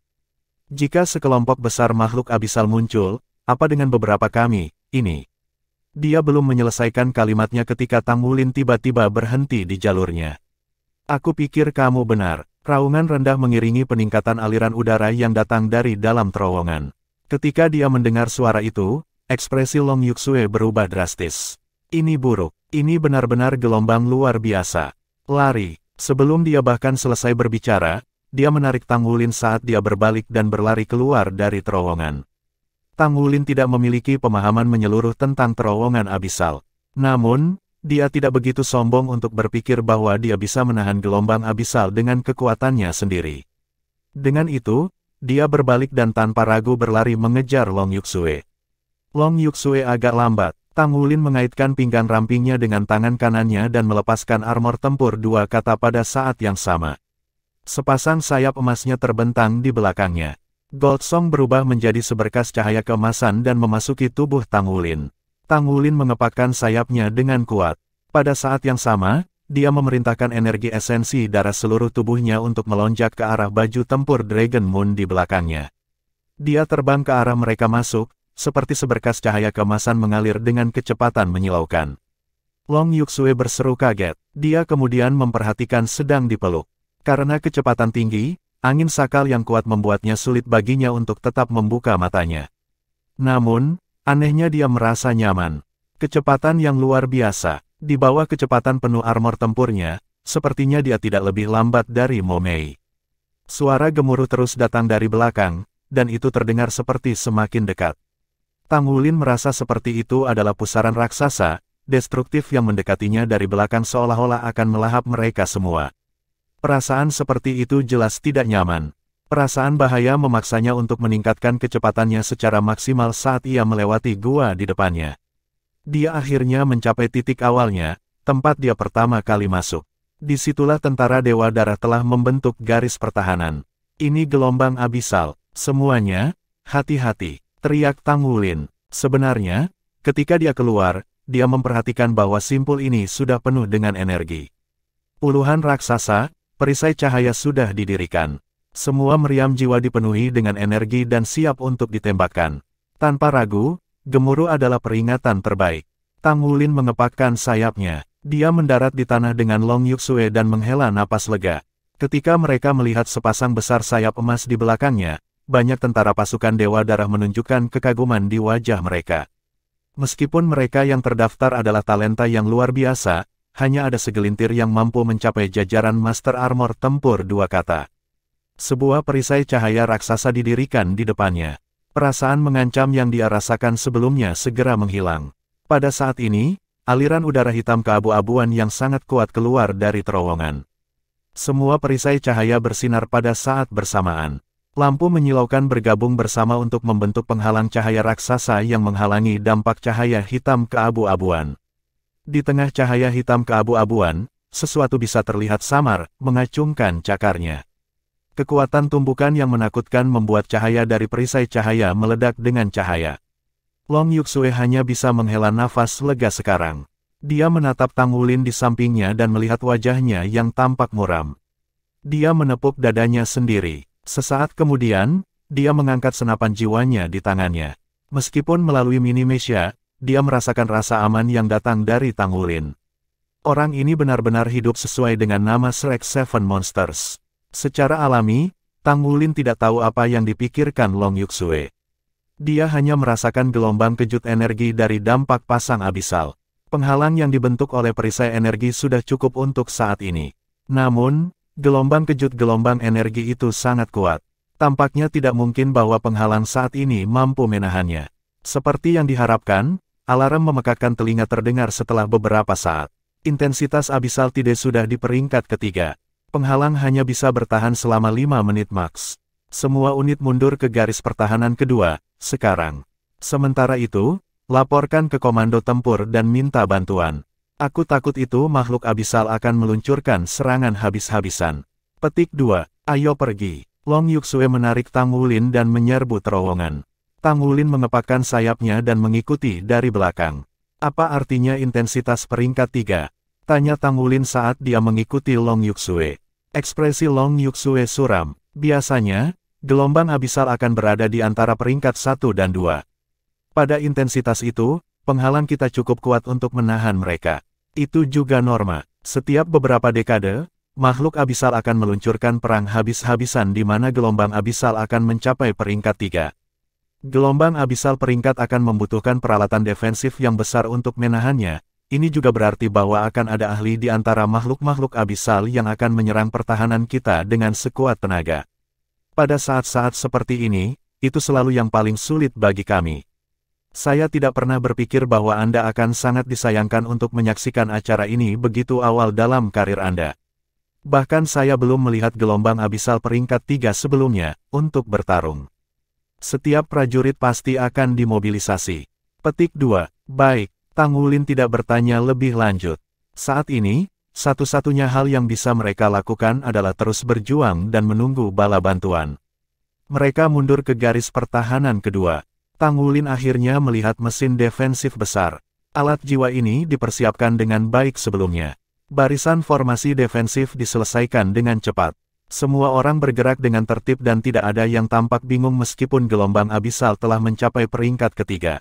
[SPEAKER 1] Jika sekelompok besar makhluk abisal muncul, apa dengan beberapa kami, ini? Dia belum menyelesaikan kalimatnya ketika Tang Wulin tiba-tiba berhenti di jalurnya. Aku pikir kamu benar. Raungan rendah mengiringi peningkatan aliran udara yang datang dari dalam terowongan. Ketika dia mendengar suara itu, ekspresi Long Yuxue berubah drastis. Ini buruk. Ini benar-benar gelombang luar biasa. Lari. Sebelum dia bahkan selesai berbicara, dia menarik Tang Wulin saat dia berbalik dan berlari keluar dari terowongan. Tang Wulin tidak memiliki pemahaman menyeluruh tentang terowongan abisal. Namun, dia tidak begitu sombong untuk berpikir bahwa dia bisa menahan gelombang abisal dengan kekuatannya sendiri. Dengan itu, dia berbalik dan tanpa ragu berlari mengejar Long Yuxue. Long Yuxue agak lambat. Tang Wulin mengaitkan pinggang rampingnya dengan tangan kanannya dan melepaskan armor tempur dua kata pada saat yang sama. Sepasang sayap emasnya terbentang di belakangnya. Gold Song berubah menjadi seberkas cahaya keemasan dan memasuki tubuh Tang Wulin. Tang Wulin mengepakkan sayapnya dengan kuat. Pada saat yang sama, dia memerintahkan energi esensi darah seluruh tubuhnya untuk melonjak ke arah baju tempur Dragon Moon di belakangnya. Dia terbang ke arah mereka masuk, seperti seberkas cahaya keemasan mengalir dengan kecepatan menyilaukan. Long Yuxue berseru kaget. Dia kemudian memperhatikan sedang dipeluk. Karena kecepatan tinggi, angin sakal yang kuat membuatnya sulit baginya untuk tetap membuka matanya. Namun, anehnya dia merasa nyaman. Kecepatan yang luar biasa. Di bawah kecepatan penuh armor tempurnya, sepertinya dia tidak lebih lambat dari Mo Mei. Suara gemuruh terus datang dari belakang, dan itu terdengar seperti semakin dekat. Tang Wulin merasa seperti itu adalah pusaran raksasa, destruktif yang mendekatinya dari belakang seolah-olah akan melahap mereka semua. Perasaan seperti itu jelas tidak nyaman. Perasaan bahaya memaksanya untuk meningkatkan kecepatannya secara maksimal saat ia melewati gua di depannya. Dia akhirnya mencapai titik awalnya, tempat dia pertama kali masuk. Disitulah tentara Dewa Darah telah membentuk garis pertahanan. Ini gelombang abisal. Semuanya, hati-hati. Teriak Tang Wulin. Sebenarnya, ketika dia keluar, dia memperhatikan bahwa simpul ini sudah penuh dengan energi. Puluhan raksasa, perisai cahaya sudah didirikan. Semua meriam jiwa dipenuhi dengan energi dan siap untuk ditembakkan. Tanpa ragu, gemuruh adalah peringatan terbaik. Tang Wulin mengepakkan sayapnya. Dia mendarat di tanah dengan Long Yuxue dan menghela napas lega. Ketika mereka melihat sepasang besar sayap emas di belakangnya, banyak tentara pasukan Dewa Darah menunjukkan kekaguman di wajah mereka. Meskipun mereka yang terdaftar adalah talenta yang luar biasa, hanya ada segelintir yang mampu mencapai jajaran Master Armor Tempur dua kata. Sebuah perisai cahaya raksasa didirikan di depannya. Perasaan mengancam yang dia rasakan sebelumnya segera menghilang. Pada saat ini, aliran udara hitam keabu-abuan yang sangat kuat keluar dari terowongan. Semua perisai cahaya bersinar pada saat bersamaan. Lampu menyilaukan bergabung bersama untuk membentuk penghalang cahaya raksasa yang menghalangi dampak cahaya hitam keabu-abuan. Di tengah cahaya hitam keabu-abuan, sesuatu bisa terlihat samar, mengacungkan cakarnya. Kekuatan tumbukan yang menakutkan membuat cahaya dari perisai cahaya meledak dengan cahaya. Long Yuxue hanya bisa menghela nafas lega sekarang. Dia menatap Tang Wulin di sampingnya dan melihat wajahnya yang tampak muram. Dia menepuk dadanya sendiri. Sesaat kemudian, dia mengangkat senapan jiwanya di tangannya. Meskipun melalui minimesia, dia merasakan rasa aman yang datang dari Tang Wulin. Orang ini benar-benar hidup sesuai dengan nama Shrek Seven Monsters. Secara alami, Tang Wulin tidak tahu apa yang dipikirkan Long Yuxue. Dia hanya merasakan gelombang kejut energi dari dampak pasang abisal. Penghalang yang dibentuk oleh perisai energi sudah cukup untuk saat ini. Namun, gelombang kejut gelombang energi itu sangat kuat. Tampaknya tidak mungkin bahwa penghalang saat ini mampu menahannya. Seperti yang diharapkan, alarm memekakkan telinga terdengar setelah beberapa saat. Intensitas abisal tidak sudah di peringkat ketiga. Penghalang hanya bisa bertahan selama 5 menit maks. Semua unit mundur ke garis pertahanan kedua, sekarang. Sementara itu, Laporkan ke komando tempur dan minta bantuan. Aku takut itu makhluk abisal akan meluncurkan serangan habis-habisan. Petik 2. Ayo pergi. Long Yuxue menarik Tang Wulin dan menyerbu terowongan. Tang Wulin mengepakkan sayapnya dan mengikuti dari belakang. Apa artinya intensitas peringkat 3? Tanya Tang Wulin saat dia mengikuti Long Yuxue. Ekspresi Long Yuxue suram. Biasanya, gelombang abisal akan berada di antara peringkat 1 dan 2. Pada intensitas itu, penghalang kita cukup kuat untuk menahan mereka. Itu juga norma. Setiap beberapa dekade, makhluk abisal akan meluncurkan perang habis-habisan di mana gelombang abisal akan mencapai peringkat 3. Gelombang abisal peringkat akan membutuhkan peralatan defensif yang besar untuk menahannya. Ini juga berarti bahwa akan ada ahli di antara makhluk-makhluk abisal yang akan menyerang pertahanan kita dengan sekuat tenaga. Pada saat-saat seperti ini, itu selalu yang paling sulit bagi kami. Saya tidak pernah berpikir bahwa Anda akan sangat disayangkan untuk menyaksikan acara ini begitu awal dalam karir Anda. Bahkan saya belum melihat gelombang abisal peringkat 3 sebelumnya, untuk bertarung. Setiap prajurit pasti akan dimobilisasi. Petik 2. Baik, Tang Wulin tidak bertanya lebih lanjut. Saat ini, satu-satunya hal yang bisa mereka lakukan adalah terus berjuang dan menunggu bala bantuan. Mereka mundur ke garis pertahanan kedua. Tang Wulin akhirnya melihat mesin defensif besar. Alat jiwa ini dipersiapkan dengan baik sebelumnya. Barisan formasi defensif diselesaikan dengan cepat. Semua orang bergerak dengan tertib dan tidak ada yang tampak bingung meskipun gelombang abisal telah mencapai peringkat ketiga.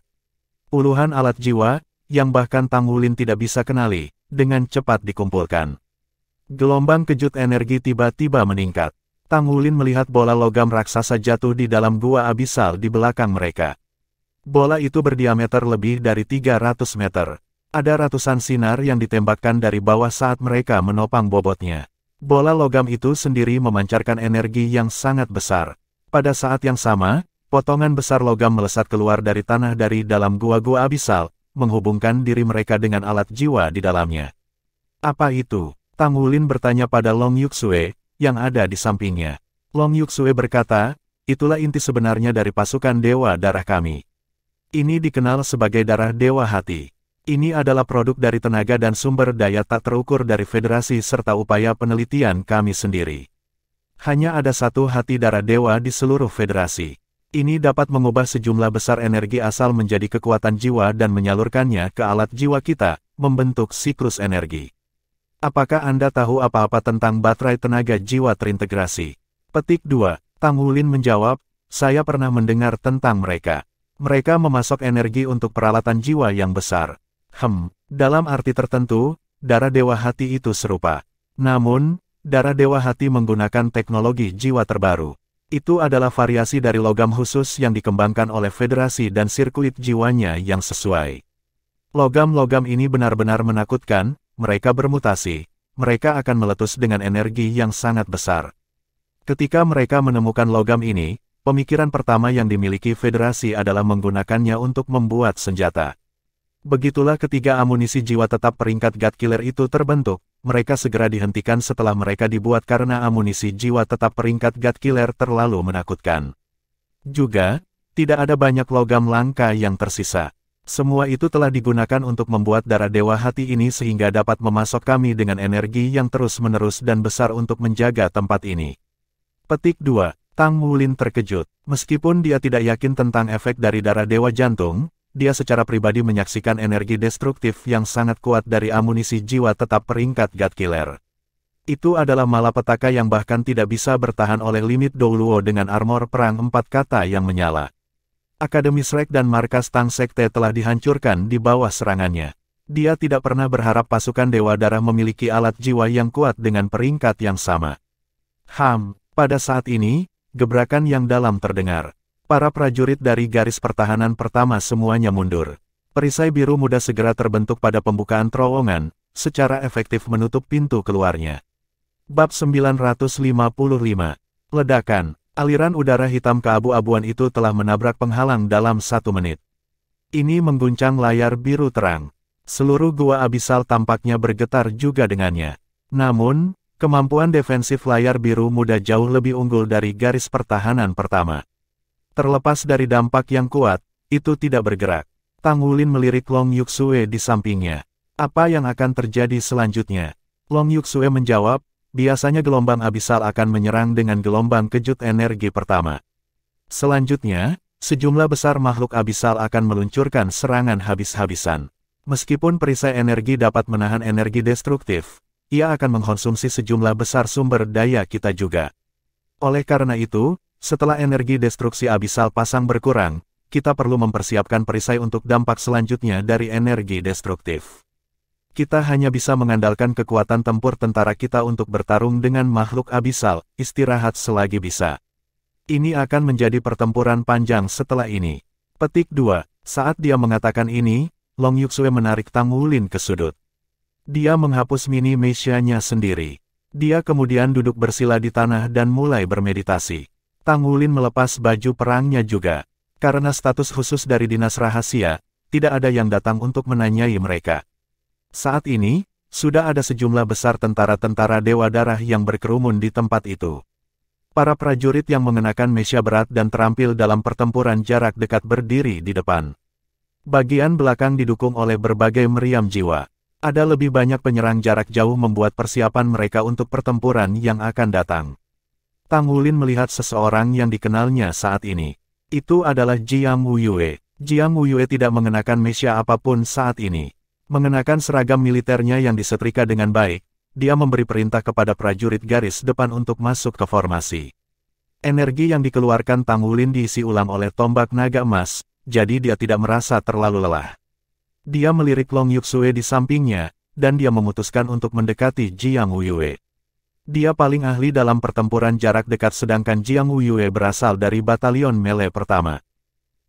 [SPEAKER 1] Puluhan alat jiwa, yang bahkan Tang Wulin tidak bisa kenali, dengan cepat dikumpulkan. Gelombang kejut energi tiba-tiba meningkat. Tang Wulin melihat bola logam raksasa jatuh di dalam gua abisal di belakang mereka. Bola itu berdiameter lebih dari 300 meter. Ada ratusan sinar yang ditembakkan dari bawah saat mereka menopang bobotnya. Bola logam itu sendiri memancarkan energi yang sangat besar. Pada saat yang sama, potongan besar logam melesat keluar dari tanah dari dalam gua-gua abisal, menghubungkan diri mereka dengan alat jiwa di dalamnya. Apa itu? Tang Wulin bertanya pada Long Yuxue, yang ada di sampingnya. Long Yuxue berkata, itulah inti sebenarnya dari pasukan Dewa Darah kami. Ini dikenal sebagai Darah Dewa Hati. Ini adalah produk dari tenaga dan sumber daya tak terukur dari federasi serta upaya penelitian kami sendiri. Hanya ada satu hati darah dewa di seluruh federasi. Ini dapat mengubah sejumlah besar energi asal menjadi kekuatan jiwa dan menyalurkannya ke alat jiwa kita, membentuk siklus energi. Apakah Anda tahu apa-apa tentang baterai tenaga jiwa terintegrasi? Petik 2. Tang Wulin menjawab, saya pernah mendengar tentang mereka. Mereka memasok energi untuk peralatan jiwa yang besar. Dalam arti tertentu, darah dewa hati itu serupa. Namun, darah dewa hati menggunakan teknologi jiwa terbaru. Itu adalah variasi dari logam khusus yang dikembangkan oleh federasi dan sirkuit jiwanya yang sesuai. Logam-logam ini benar-benar menakutkan, mereka bermutasi. Mereka akan meletus dengan energi yang sangat besar. Ketika mereka menemukan logam ini, pemikiran pertama yang dimiliki federasi adalah menggunakannya untuk membuat senjata. Begitulah ketiga amunisi jiwa tetap peringkat God Killer itu terbentuk, mereka segera dihentikan setelah mereka dibuat karena amunisi jiwa tetap peringkat God Killer terlalu menakutkan. Juga, tidak ada banyak logam langka yang tersisa. Semua itu telah digunakan untuk membuat darah dewa hati ini sehingga dapat memasok kami dengan energi yang terus-menerus dan besar untuk menjaga tempat ini. Petik 2. Tang Wulin terkejut. Meskipun dia tidak yakin tentang efek dari darah dewa jantung, dia secara pribadi menyaksikan energi destruktif yang sangat kuat dari amunisi jiwa tetap peringkat God Killer. Itu adalah malapetaka yang bahkan tidak bisa bertahan oleh limit Douluo dengan armor perang 4 kata yang menyala. Akademi Shrek dan markas Tang Sekte telah dihancurkan di bawah serangannya. Dia tidak pernah berharap pasukan Dewa Darah memiliki alat jiwa yang kuat dengan peringkat yang sama. Pada saat ini, gebrakan yang dalam terdengar. Para prajurit dari garis pertahanan pertama semuanya mundur. Perisai biru muda segera terbentuk pada pembukaan terowongan, secara efektif menutup pintu keluarnya. Bab 955. Ledakan. Aliran udara hitam keabu-abuan itu telah menabrak penghalang dalam 1 menit. Ini mengguncang layar biru terang. Seluruh gua abisal tampaknya bergetar juga dengannya. Namun, kemampuan defensif layar biru muda jauh lebih unggul dari garis pertahanan pertama. Terlepas dari dampak yang kuat, itu tidak bergerak. Tang Wulin melirik Long Yuxue di sampingnya. Apa yang akan terjadi selanjutnya? Long Yuxue menjawab, biasanya gelombang abisal akan menyerang dengan gelombang kejut energi pertama. Selanjutnya, sejumlah besar makhluk abisal akan meluncurkan serangan habis-habisan. Meskipun perisai energi dapat menahan energi destruktif, ia akan mengkonsumsi sejumlah besar sumber daya kita juga. Oleh karena itu, setelah energi destruksi abisal pasang berkurang, kita perlu mempersiapkan perisai untuk dampak selanjutnya dari energi destruktif. Kita hanya bisa mengandalkan kekuatan tempur tentara kita untuk bertarung dengan makhluk abisal, istirahat selagi bisa. Ini akan menjadi pertempuran panjang setelah ini. Petik 2. Saat dia mengatakan ini, Long Yuxue menarik Tang Wulin ke sudut. Dia menghapus mini mesia-nya sendiri. Dia kemudian duduk bersila di tanah dan mulai bermeditasi. Tang Wulin melepas baju perangnya juga. Karena status khusus dari dinas rahasia, tidak ada yang datang untuk menanyai mereka. Saat ini, sudah ada sejumlah besar tentara-tentara Dewa Darah yang berkerumun di tempat itu. Para prajurit yang mengenakan mesia berat dan terampil dalam pertempuran jarak dekat berdiri di depan. Bagian belakang didukung oleh berbagai meriam jiwa. Ada lebih banyak penyerang jarak jauh membuat persiapan mereka untuk pertempuran yang akan datang. Tang Wulin melihat seseorang yang dikenalnya saat ini. Itu adalah Jiang Wuyue. Jiang Wuyue tidak mengenakan mesia apapun saat ini. Mengenakan seragam militernya yang disetrika dengan baik, dia memberi perintah kepada prajurit garis depan untuk masuk ke formasi. Energi yang dikeluarkan Tang Wulin diisi ulang oleh tombak naga emas, jadi dia tidak merasa terlalu lelah. Dia melirik Long Yuxue di sampingnya, dan dia memutuskan untuk mendekati Jiang Wuyue. Dia paling ahli dalam pertempuran jarak dekat sedangkan Jiang Wuyue berasal dari batalion melee pertama.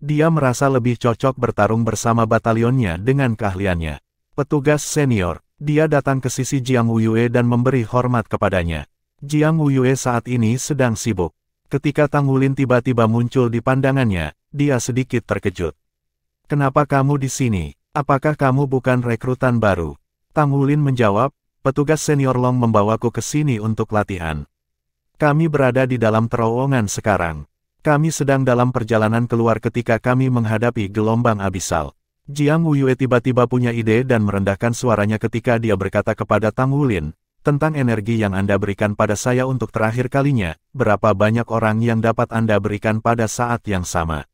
[SPEAKER 1] Dia merasa lebih cocok bertarung bersama batalionnya dengan keahliannya. Petugas senior, dia datang ke sisi Jiang Wuyue dan memberi hormat kepadanya. Jiang Wuyue saat ini sedang sibuk. Ketika Tang Wulin tiba-tiba muncul di pandangannya, dia sedikit terkejut. "Kenapa kamu di sini? Apakah kamu bukan rekrutan baru?" Tang Wulin menjawab, "Petugas senior Long membawaku ke sini untuk latihan. Kami berada di dalam terowongan sekarang. Kami sedang dalam perjalanan keluar ketika kami menghadapi gelombang abisal." Jiang Wuyue tiba-tiba punya ide dan merendahkan suaranya ketika dia berkata kepada Tang Wulin, "Tentang energi yang Anda berikan pada saya untuk terakhir kalinya, berapa banyak orang yang dapat Anda berikan pada saat yang sama?"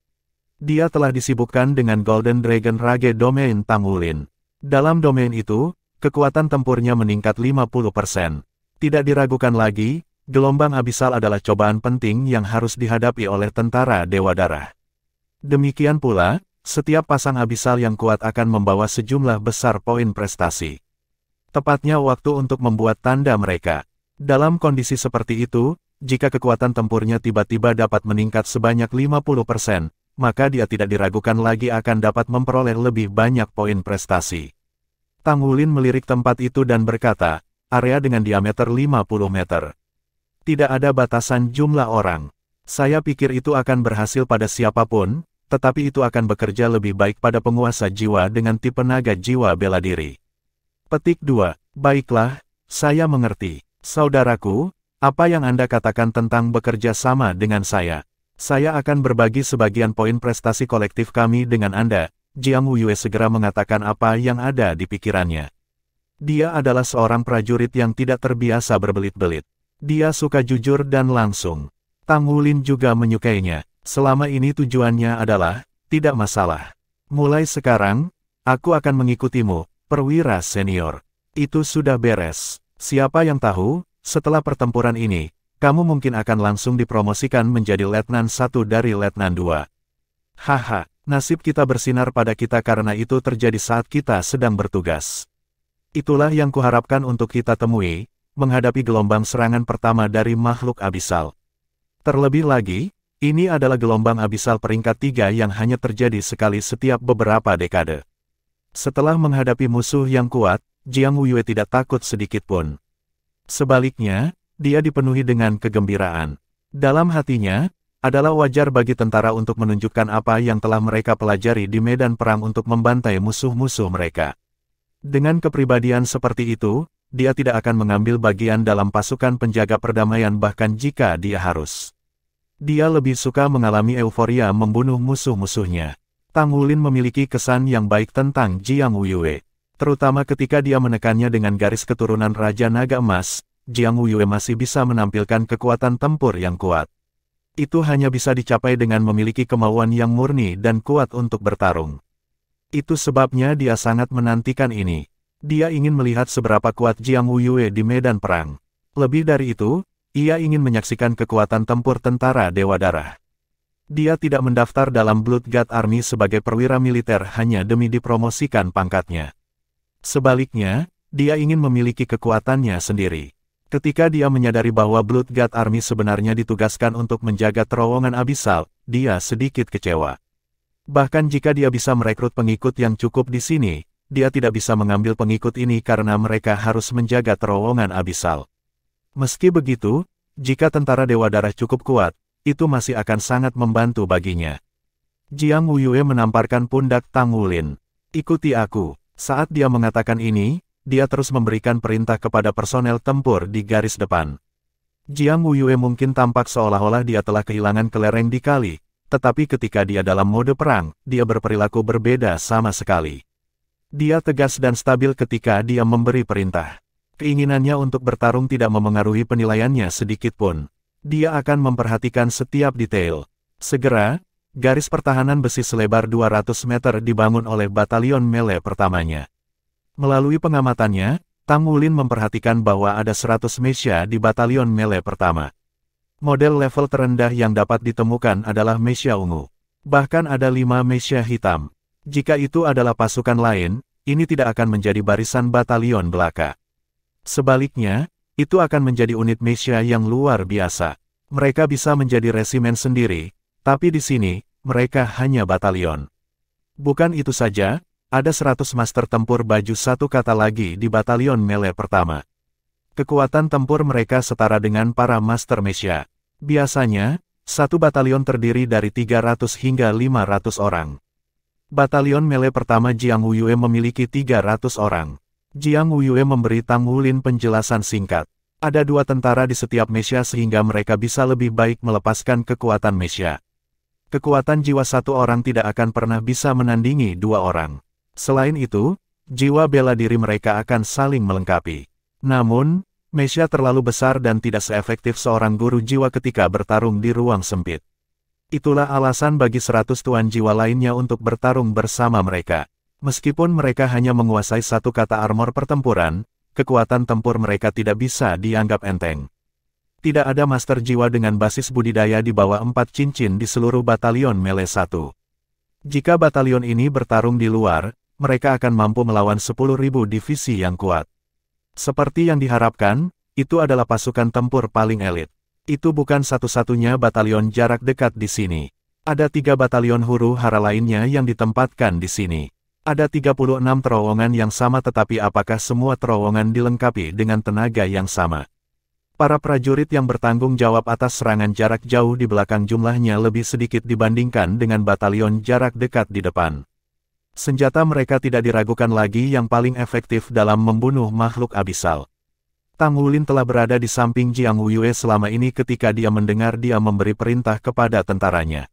[SPEAKER 1] Dia telah disibukkan dengan Golden Dragon Rage Domain Tang Wulin. Dalam domain itu, kekuatan tempurnya meningkat 50%. Tidak diragukan lagi, gelombang abisal adalah cobaan penting yang harus dihadapi oleh tentara Dewa Darah. Demikian pula, setiap pasang abisal yang kuat akan membawa sejumlah besar poin prestasi. Tepatnya waktu untuk membuat tanda mereka. Dalam kondisi seperti itu, jika kekuatan tempurnya tiba-tiba dapat meningkat sebanyak 50%, maka dia tidak diragukan lagi akan dapat memperoleh lebih banyak poin prestasi. Tang Wulin melirik tempat itu dan berkata, "Area dengan diameter 50 meter. Tidak ada batasan jumlah orang. Saya pikir itu akan berhasil pada siapapun, tetapi itu akan bekerja lebih baik pada penguasa jiwa dengan tipe naga jiwa bela diri." Petik 2. Baiklah, saya mengerti. Saudaraku, apa yang Anda katakan tentang bekerja sama dengan saya? Saya akan berbagi sebagian poin prestasi kolektif kami dengan Anda. Jiang Wuyue segera mengatakan apa yang ada di pikirannya. Dia adalah seorang prajurit yang tidak terbiasa berbelit-belit. Dia suka jujur dan langsung. Tang Wulin juga menyukainya. Selama ini tujuannya adalah, tidak masalah. Mulai sekarang, aku akan mengikutimu, perwira senior. Itu sudah beres. Siapa yang tahu, setelah pertempuran ini, kamu mungkin akan langsung dipromosikan menjadi Letnan 1 dari Letnan 2. Haha, nasib kita bersinar pada kita karena itu terjadi saat kita sedang bertugas. Itulah yang kuharapkan untuk kita temui, menghadapi gelombang serangan pertama dari makhluk abisal. Terlebih lagi, ini adalah gelombang abisal peringkat 3 yang hanya terjadi sekali setiap beberapa dekade. Setelah menghadapi musuh yang kuat, Jiang Wuyue tidak takut sedikit pun. Sebaliknya, dia dipenuhi dengan kegembiraan. Dalam hatinya, adalah wajar bagi tentara untuk menunjukkan apa yang telah mereka pelajari di medan perang untuk membantai musuh-musuh mereka. Dengan kepribadian seperti itu, dia tidak akan mengambil bagian dalam pasukan penjaga perdamaian bahkan jika dia harus. Dia lebih suka mengalami euforia membunuh musuh-musuhnya. Tang Wulin memiliki kesan yang baik tentang Jiang Wuyue. Terutama ketika dia menekannya dengan garis keturunan Raja Naga Emas, Jiang Wuyue masih bisa menampilkan kekuatan tempur yang kuat. Itu hanya bisa dicapai dengan memiliki kemauan yang murni dan kuat untuk bertarung. Itu sebabnya dia sangat menantikan ini. Dia ingin melihat seberapa kuat Jiang Wuyue di medan perang. Lebih dari itu, ia ingin menyaksikan kekuatan tempur tentara Dewa Darah. Dia tidak mendaftar dalam Blood God Army sebagai perwira militer hanya demi dipromosikan pangkatnya. Sebaliknya, dia ingin memiliki kekuatannya sendiri. Ketika dia menyadari bahwa Blood God Army sebenarnya ditugaskan untuk menjaga terowongan abisal, dia sedikit kecewa. Bahkan jika dia bisa merekrut pengikut yang cukup di sini, dia tidak bisa mengambil pengikut ini karena mereka harus menjaga terowongan abisal. Meski begitu, jika tentara Dewa Darah cukup kuat, itu masih akan sangat membantu baginya. Jiang Wuyue menamparkan pundak Tang Wulin. Ikuti aku. Saat dia mengatakan ini, dia terus memberikan perintah kepada personel tempur di garis depan. Jiang Wuyue mungkin tampak seolah-olah dia telah kehilangan kelereng di kali, tetapi ketika dia dalam mode perang, dia berperilaku berbeda sama sekali. Dia tegas dan stabil ketika dia memberi perintah. Keinginannya untuk bertarung tidak memengaruhi penilaiannya sedikit pun. Dia akan memperhatikan setiap detail. Segera, garis pertahanan besi selebar 200 meter dibangun oleh batalion melee pertamanya. Melalui pengamatannya, Tang Wulin memperhatikan bahwa ada 100 Meisha di batalion melee pertama. Model level terendah yang dapat ditemukan adalah Meisha ungu. Bahkan ada 5 Meisha hitam. Jika itu adalah pasukan lain, ini tidak akan menjadi barisan batalion belaka. Sebaliknya, itu akan menjadi unit Meisha yang luar biasa. Mereka bisa menjadi resimen sendiri, tapi di sini, mereka hanya batalion. Bukan itu saja, ada 100 master tempur baju satu kata lagi di batalion melee pertama. Kekuatan tempur mereka setara dengan para master Meisha. Biasanya, satu batalion terdiri dari 300 hingga 500 orang. Batalion melee pertama Jiang Wuyue memiliki 300 orang. Jiang Wuyue memberi Tang Wulin penjelasan singkat. Ada 2 tentara di setiap Meisha sehingga mereka bisa lebih baik melepaskan kekuatan Meisha. Kekuatan jiwa satu orang tidak akan pernah bisa menandingi 2 orang. Selain itu, jiwa bela diri mereka akan saling melengkapi. Namun, Meisha terlalu besar dan tidak seefektif seorang guru jiwa ketika bertarung di ruang sempit. Itulah alasan bagi 100 tuan jiwa lainnya untuk bertarung bersama mereka. Meskipun mereka hanya menguasai satu kata armor pertempuran, kekuatan tempur mereka tidak bisa dianggap enteng. Tidak ada master jiwa dengan basis budidaya di bawah 4 cincin di seluruh batalion melee 1. Jika batalion ini bertarung di luar, mereka akan mampu melawan 10.000 divisi yang kuat. Seperti yang diharapkan, itu adalah pasukan tempur paling elit. Itu bukan satu-satunya batalion jarak dekat di sini. Ada 3 batalion huru hara lainnya yang ditempatkan di sini. Ada 36 terowongan yang sama tetapi apakah semua terowongan dilengkapi dengan tenaga yang sama? Para prajurit yang bertanggung jawab atas serangan jarak jauh di belakang jumlahnya lebih sedikit dibandingkan dengan batalion jarak dekat di depan. Senjata mereka tidak diragukan lagi yang paling efektif dalam membunuh makhluk abisal. Tang Wulin telah berada di samping Jiang Wuyue selama ini ketika dia mendengar dia memberi perintah kepada tentaranya.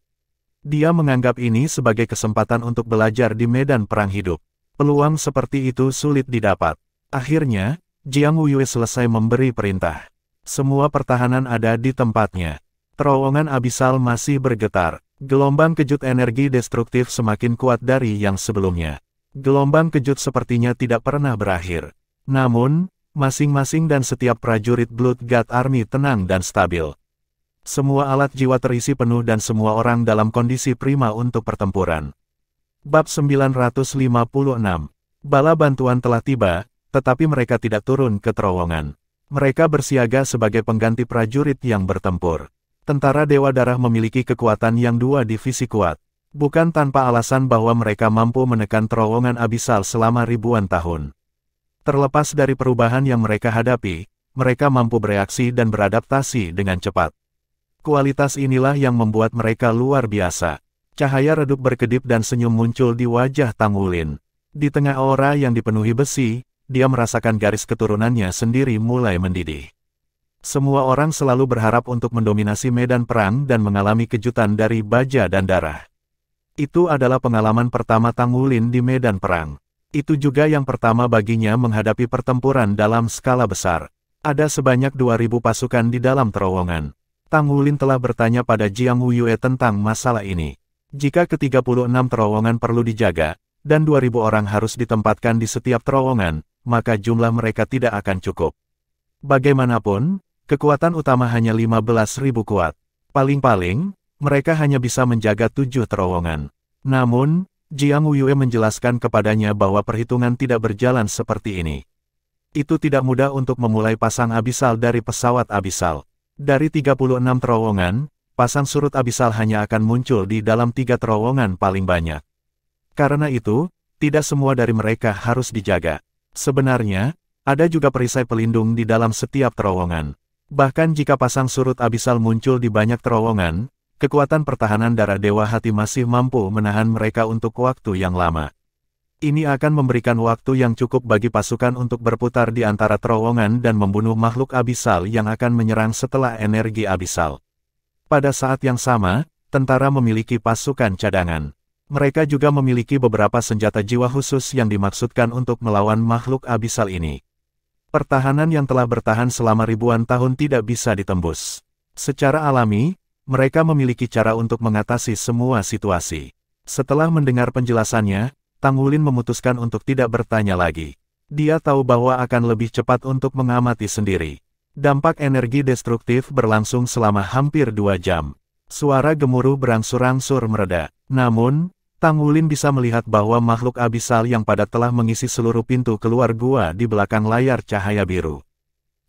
[SPEAKER 1] Dia menganggap ini sebagai kesempatan untuk belajar di medan perang hidup. Peluang seperti itu sulit didapat. Akhirnya, Jiang Wuyue selesai memberi perintah. Semua pertahanan ada di tempatnya. Terowongan abisal masih bergetar. Gelombang kejut energi destruktif semakin kuat dari yang sebelumnya. Gelombang kejut sepertinya tidak pernah berakhir. Namun, masing-masing dan setiap prajurit Blood God Army tenang dan stabil. Semua alat jiwa terisi penuh dan semua orang dalam kondisi prima untuk pertempuran. Bab 956. Bala bantuan telah tiba, tetapi mereka tidak turun ke terowongan. Mereka bersiaga sebagai pengganti prajurit yang bertempur. Tentara Dewa Darah memiliki kekuatan yang 2 divisi kuat. Bukan tanpa alasan bahwa mereka mampu menekan terowongan abisal selama ribuan tahun. Terlepas dari perubahan yang mereka hadapi, mereka mampu bereaksi dan beradaptasi dengan cepat. Kualitas inilah yang membuat mereka luar biasa. Cahaya redup berkedip dan senyum muncul di wajah Tang Wulin. Di tengah aura yang dipenuhi besi, dia merasakan garis keturunannya sendiri mulai mendidih. Semua orang selalu berharap untuk mendominasi medan perang dan mengalami kejutan dari baja dan darah. Itu adalah pengalaman pertama Tang Wulin di medan perang. Itu juga yang pertama baginya menghadapi pertempuran dalam skala besar. Ada sebanyak 2.000 pasukan di dalam terowongan. Tang Wulin telah bertanya pada Jiang Wuyue tentang masalah ini. Jika ke-36 terowongan perlu dijaga, dan 2.000 orang harus ditempatkan di setiap terowongan, maka jumlah mereka tidak akan cukup. Bagaimanapun, kekuatan utama hanya 15.000 kuat. Paling-paling, mereka hanya bisa menjaga 7 terowongan. Namun, Jiang Wuyue menjelaskan kepadanya bahwa perhitungan tidak berjalan seperti ini. Itu tidak mudah untuk memulai pasang abisal dari pesawat abisal. Dari 36 terowongan, pasang surut abisal hanya akan muncul di dalam 3 terowongan paling banyak. Karena itu, tidak semua dari mereka harus dijaga. Sebenarnya, ada juga perisai pelindung di dalam setiap terowongan. Bahkan jika pasang surut abisal muncul di banyak terowongan, kekuatan pertahanan darah Dewa Hati masih mampu menahan mereka untuk waktu yang lama. Ini akan memberikan waktu yang cukup bagi pasukan untuk berputar di antara terowongan dan membunuh makhluk abisal yang akan menyerang setelah energi abisal. Pada saat yang sama, tentara memiliki pasukan cadangan. Mereka juga memiliki beberapa senjata jiwa khusus yang dimaksudkan untuk melawan makhluk abisal ini. Pertahanan yang telah bertahan selama ribuan tahun tidak bisa ditembus. Secara alami, mereka memiliki cara untuk mengatasi semua situasi. Setelah mendengar penjelasannya, Tang Wulin memutuskan untuk tidak bertanya lagi. Dia tahu bahwa akan lebih cepat untuk mengamati sendiri. Dampak energi destruktif berlangsung selama hampir 2 jam. Suara gemuruh berangsur-angsur mereda. Namun, Tang Wulin bisa melihat bahwa makhluk abisal yang padat telah mengisi seluruh pintu keluar gua di belakang layar cahaya biru.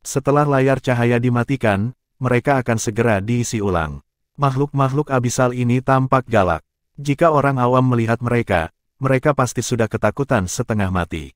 [SPEAKER 1] Setelah layar cahaya dimatikan, mereka akan segera diisi ulang. Makhluk-makhluk abisal ini tampak galak. Jika orang awam melihat mereka, mereka pasti sudah ketakutan setengah mati.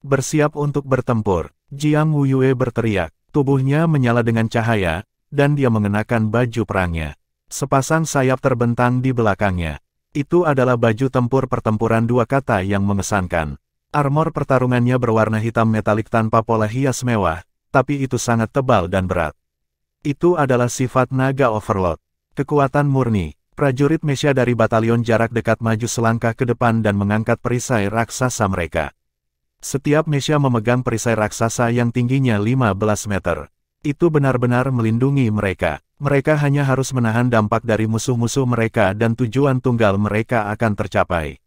[SPEAKER 1] Bersiap untuk bertempur, Jiang Wuyue berteriak. Tubuhnya menyala dengan cahaya, dan dia mengenakan baju perangnya. Sepasang sayap terbentang di belakangnya. Itu adalah baju tempur pertempuran 2 kata yang mengesankan. Armor pertarungannya berwarna hitam metalik tanpa pola hias mewah, tapi itu sangat tebal dan berat. Itu adalah sifat naga overload. Kekuatan murni. Prajurit Mesya dari batalion jarak dekat maju selangkah ke depan dan mengangkat perisai raksasa mereka. Setiap Mesya memegang perisai raksasa yang tingginya 15 meter. Itu benar-benar melindungi mereka. Mereka hanya harus menahan dampak dari musuh-musuh mereka dan tujuan tunggal mereka akan tercapai.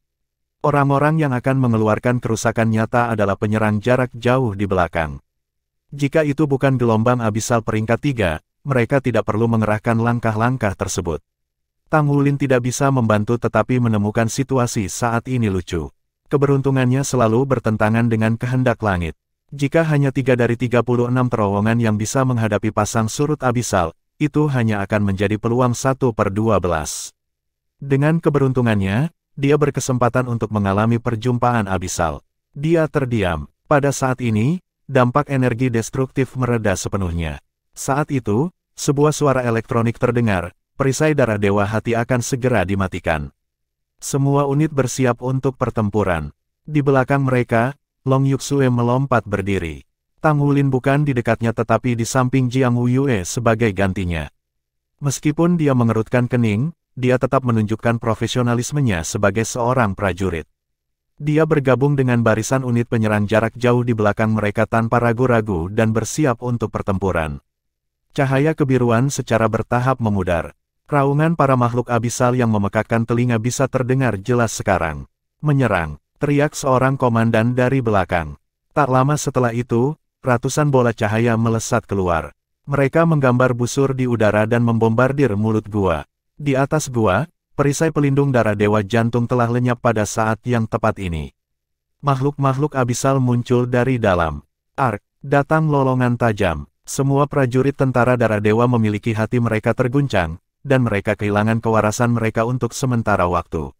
[SPEAKER 1] Orang-orang yang akan mengeluarkan kerusakan nyata adalah penyerang jarak jauh di belakang. Jika itu bukan gelombang abisal peringkat 3, mereka tidak perlu mengerahkan langkah-langkah tersebut. Tang Wulin tidak bisa membantu tetapi menemukan situasi saat ini lucu. Keberuntungannya selalu bertentangan dengan kehendak langit. Jika hanya 3 dari 36 terowongan yang bisa menghadapi pasang surut abisal, itu hanya akan menjadi peluang 1/12. Dengan keberuntungannya, dia berkesempatan untuk mengalami perjumpaan abisal. Dia terdiam. Pada saat ini, dampak energi destruktif mereda sepenuhnya. Saat itu, sebuah suara elektronik terdengar. Perisai darah Dewa Hati akan segera dimatikan. Semua unit bersiap untuk pertempuran. Di belakang mereka, Long Yuxue melompat berdiri. Tang Wulin bukan di dekatnya tetapi di samping Jiang Wuyue sebagai gantinya. Meskipun dia mengerutkan kening, dia tetap menunjukkan profesionalismenya sebagai seorang prajurit. Dia bergabung dengan barisan unit penyerang jarak jauh di belakang mereka tanpa ragu-ragu dan bersiap untuk pertempuran. Cahaya kebiruan secara bertahap memudar. Raungan para makhluk abisal yang memekakkan telinga bisa terdengar jelas sekarang. Menyerang, teriak seorang komandan dari belakang. Tak lama setelah itu, ratusan bola cahaya melesat keluar. Mereka menggambar busur di udara dan membombardir mulut gua. Di atas gua, perisai pelindung darah Dewa Jantung telah lenyap pada saat yang tepat ini. Makhluk-makhluk abisal muncul dari dalam. Ark, datang lolongan tajam. Semua prajurit tentara darah dewa memiliki hati mereka terguncang, dan mereka kehilangan kewarasan mereka untuk sementara waktu.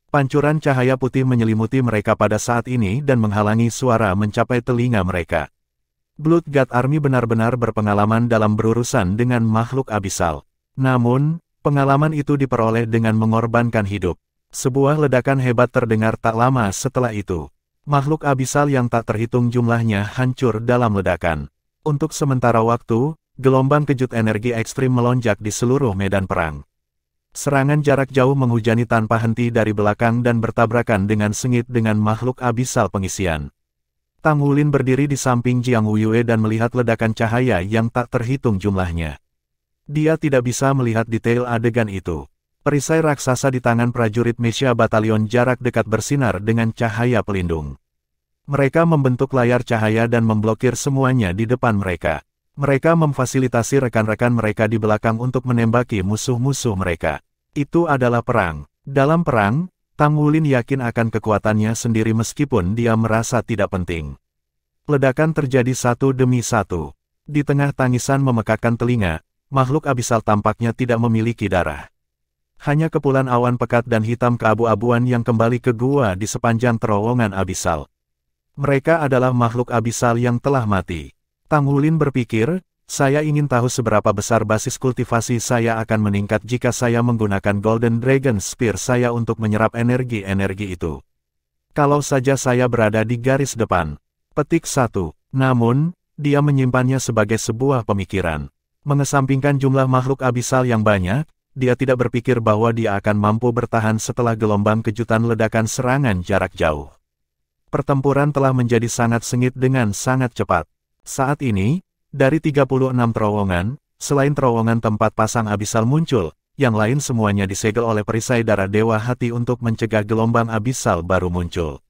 [SPEAKER 1] Pancuran cahaya putih menyelimuti mereka pada saat ini dan menghalangi suara mencapai telinga mereka. Blood God Army benar-benar berpengalaman dalam berurusan dengan makhluk abisal. Namun, pengalaman itu diperoleh dengan mengorbankan hidup. Sebuah ledakan hebat terdengar tak lama setelah itu. Makhluk abisal yang tak terhitung jumlahnya hancur dalam ledakan. Untuk sementara waktu, gelombang kejut energi ekstrim melonjak di seluruh medan perang. Serangan jarak jauh menghujani tanpa henti dari belakang dan bertabrakan dengan sengit dengan makhluk abisal pengisian. Tang Wulin berdiri di samping Jiang Wuyue dan melihat ledakan cahaya yang tak terhitung jumlahnya. Dia tidak bisa melihat detail adegan itu. Perisai raksasa di tangan prajurit Mesha Batalion jarak dekat bersinar dengan cahaya pelindung. Mereka membentuk layar cahaya dan memblokir semuanya di depan mereka. Mereka memfasilitasi rekan-rekan mereka di belakang untuk menembaki musuh-musuh mereka. Itu adalah perang. Dalam perang, Tang Wulin yakin akan kekuatannya sendiri meskipun dia merasa tidak penting. Ledakan terjadi satu demi satu. Di tengah tangisan memekakkan telinga, makhluk abisal tampaknya tidak memiliki darah. Hanya kepulan awan pekat dan hitam keabu-abuan yang kembali ke gua di sepanjang terowongan abisal. Mereka adalah makhluk abisal yang telah mati. Tang Wulin berpikir, saya ingin tahu seberapa besar basis kultivasi saya akan meningkat jika saya menggunakan Golden Dragon Spear saya untuk menyerap energi-energi itu. Kalau saja saya berada di garis depan. Petik 1. Namun, dia menyimpannya sebagai sebuah pemikiran. Mengesampingkan jumlah makhluk abisal yang banyak, dia tidak berpikir bahwa dia akan mampu bertahan setelah gelombang kejutan ledakan serangan jarak jauh. Pertempuran telah menjadi sangat sengit dengan sangat cepat. Saat ini, dari 36 terowongan, selain terowongan tempat pasang abisal muncul, yang lain semuanya disegel oleh perisai darah Dewa Hati untuk mencegah gelombang abisal baru muncul.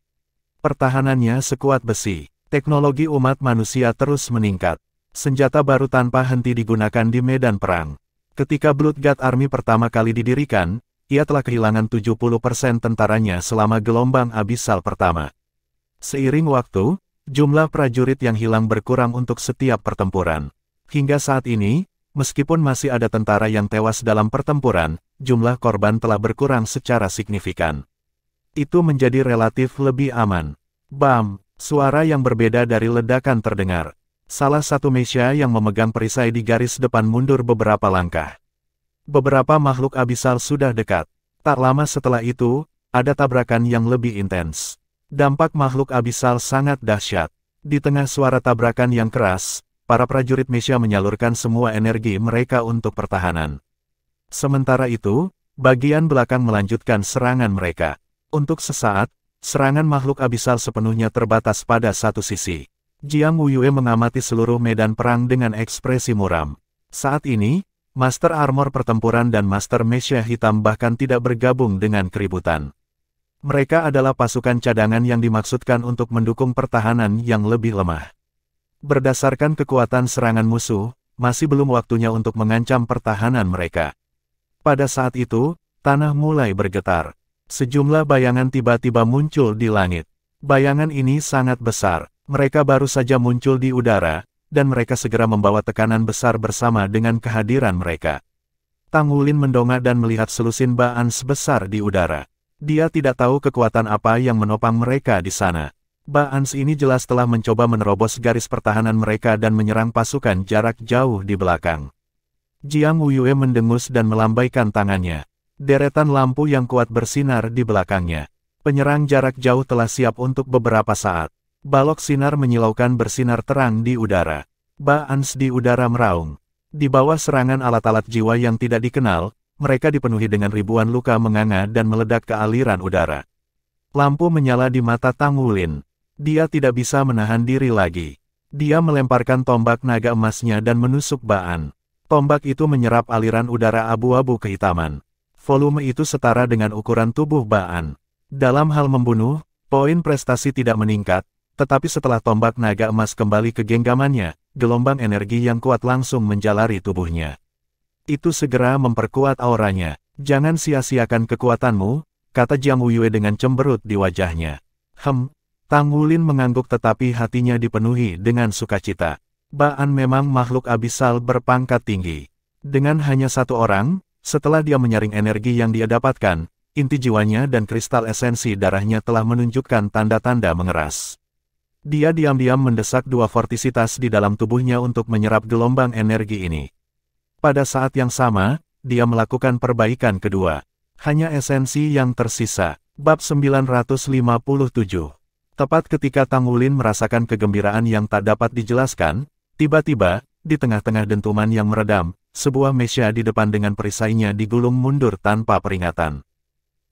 [SPEAKER 1] Pertahanannya sekuat besi. Teknologi umat manusia terus meningkat. Senjata baru tanpa henti digunakan di medan perang. Ketika Blood God Army pertama kali didirikan, ia telah kehilangan 70% tentaranya selama gelombang abisal pertama. Seiring waktu, jumlah prajurit yang hilang berkurang untuk setiap pertempuran. Hingga saat ini, meskipun masih ada tentara yang tewas dalam pertempuran, jumlah korban telah berkurang secara signifikan. Itu menjadi relatif lebih aman. Bam! Suara yang berbeda dari ledakan terdengar. Salah satu Mesha yang memegang perisai di garis depan mundur beberapa langkah. Beberapa makhluk abisal sudah dekat. Tak lama setelah itu, ada tabrakan yang lebih intens. Dampak makhluk abisal sangat dahsyat. Di tengah suara tabrakan yang keras, para prajurit Mesha menyalurkan semua energi mereka untuk pertahanan. Sementara itu, bagian belakang melanjutkan serangan mereka. Untuk sesaat, serangan makhluk abisal sepenuhnya terbatas pada satu sisi. Jiang Wuyue mengamati seluruh medan perang dengan ekspresi muram. Saat ini, Master Armor Pertempuran dan Master Mesha Hitam bahkan tidak bergabung dengan keributan. Mereka adalah pasukan cadangan yang dimaksudkan untuk mendukung pertahanan yang lebih lemah. Berdasarkan kekuatan serangan musuh, masih belum waktunya untuk mengancam pertahanan mereka. Pada saat itu, tanah mulai bergetar. Sejumlah bayangan tiba-tiba muncul di langit. Bayangan ini sangat besar. Mereka baru saja muncul di udara, dan mereka segera membawa tekanan besar bersama dengan kehadiran mereka. Tang Wulin mendongak dan melihat selusin baan sebesar di udara. Dia tidak tahu kekuatan apa yang menopang mereka di sana. Baans ini jelas telah mencoba menerobos garis pertahanan mereka dan menyerang pasukan jarak jauh di belakang. Jiang Wuyue mendengus dan melambaikan tangannya. Deretan lampu yang kuat bersinar di belakangnya. Penyerang jarak jauh telah siap untuk beberapa saat. Balok sinar menyilaukan bersinar terang di udara. Baans di udara meraung. Di bawah serangan alat-alat jiwa yang tidak dikenal, mereka dipenuhi dengan ribuan luka menganga dan meledak ke aliran udara. Lampu menyala di mata Tang Wulin. Dia tidak bisa menahan diri lagi. Dia melemparkan tombak naga emasnya dan menusuk Baan. Tombak itu menyerap aliran udara abu-abu kehitaman. Volume itu setara dengan ukuran tubuh Baan. Dalam hal membunuh, poin prestasi tidak meningkat, tetapi setelah tombak naga emas kembali ke genggamannya, gelombang energi yang kuat langsung menjalari tubuhnya. Itu segera memperkuat auranya. Jangan sia-siakan kekuatanmu, kata Jiang Wuyue dengan cemberut di wajahnya. Tang Wulin mengangguk tetapi hatinya dipenuhi dengan sukacita. Baan memang makhluk abisal berpangkat tinggi. Dengan hanya satu orang, setelah dia menyaring energi yang dia dapatkan, inti jiwanya dan kristal esensi darahnya telah menunjukkan tanda-tanda mengeras. Dia diam-diam mendesak dua vortisitas di dalam tubuhnya untuk menyerap gelombang energi ini. Pada saat yang sama, dia melakukan perbaikan kedua. Hanya esensi yang tersisa. Bab 957. Tepat ketika Tang Wulin merasakan kegembiraan yang tak dapat dijelaskan, tiba-tiba, di tengah-tengah dentuman yang meredam, sebuah mesia di depan dengan perisainya digulung mundur tanpa peringatan.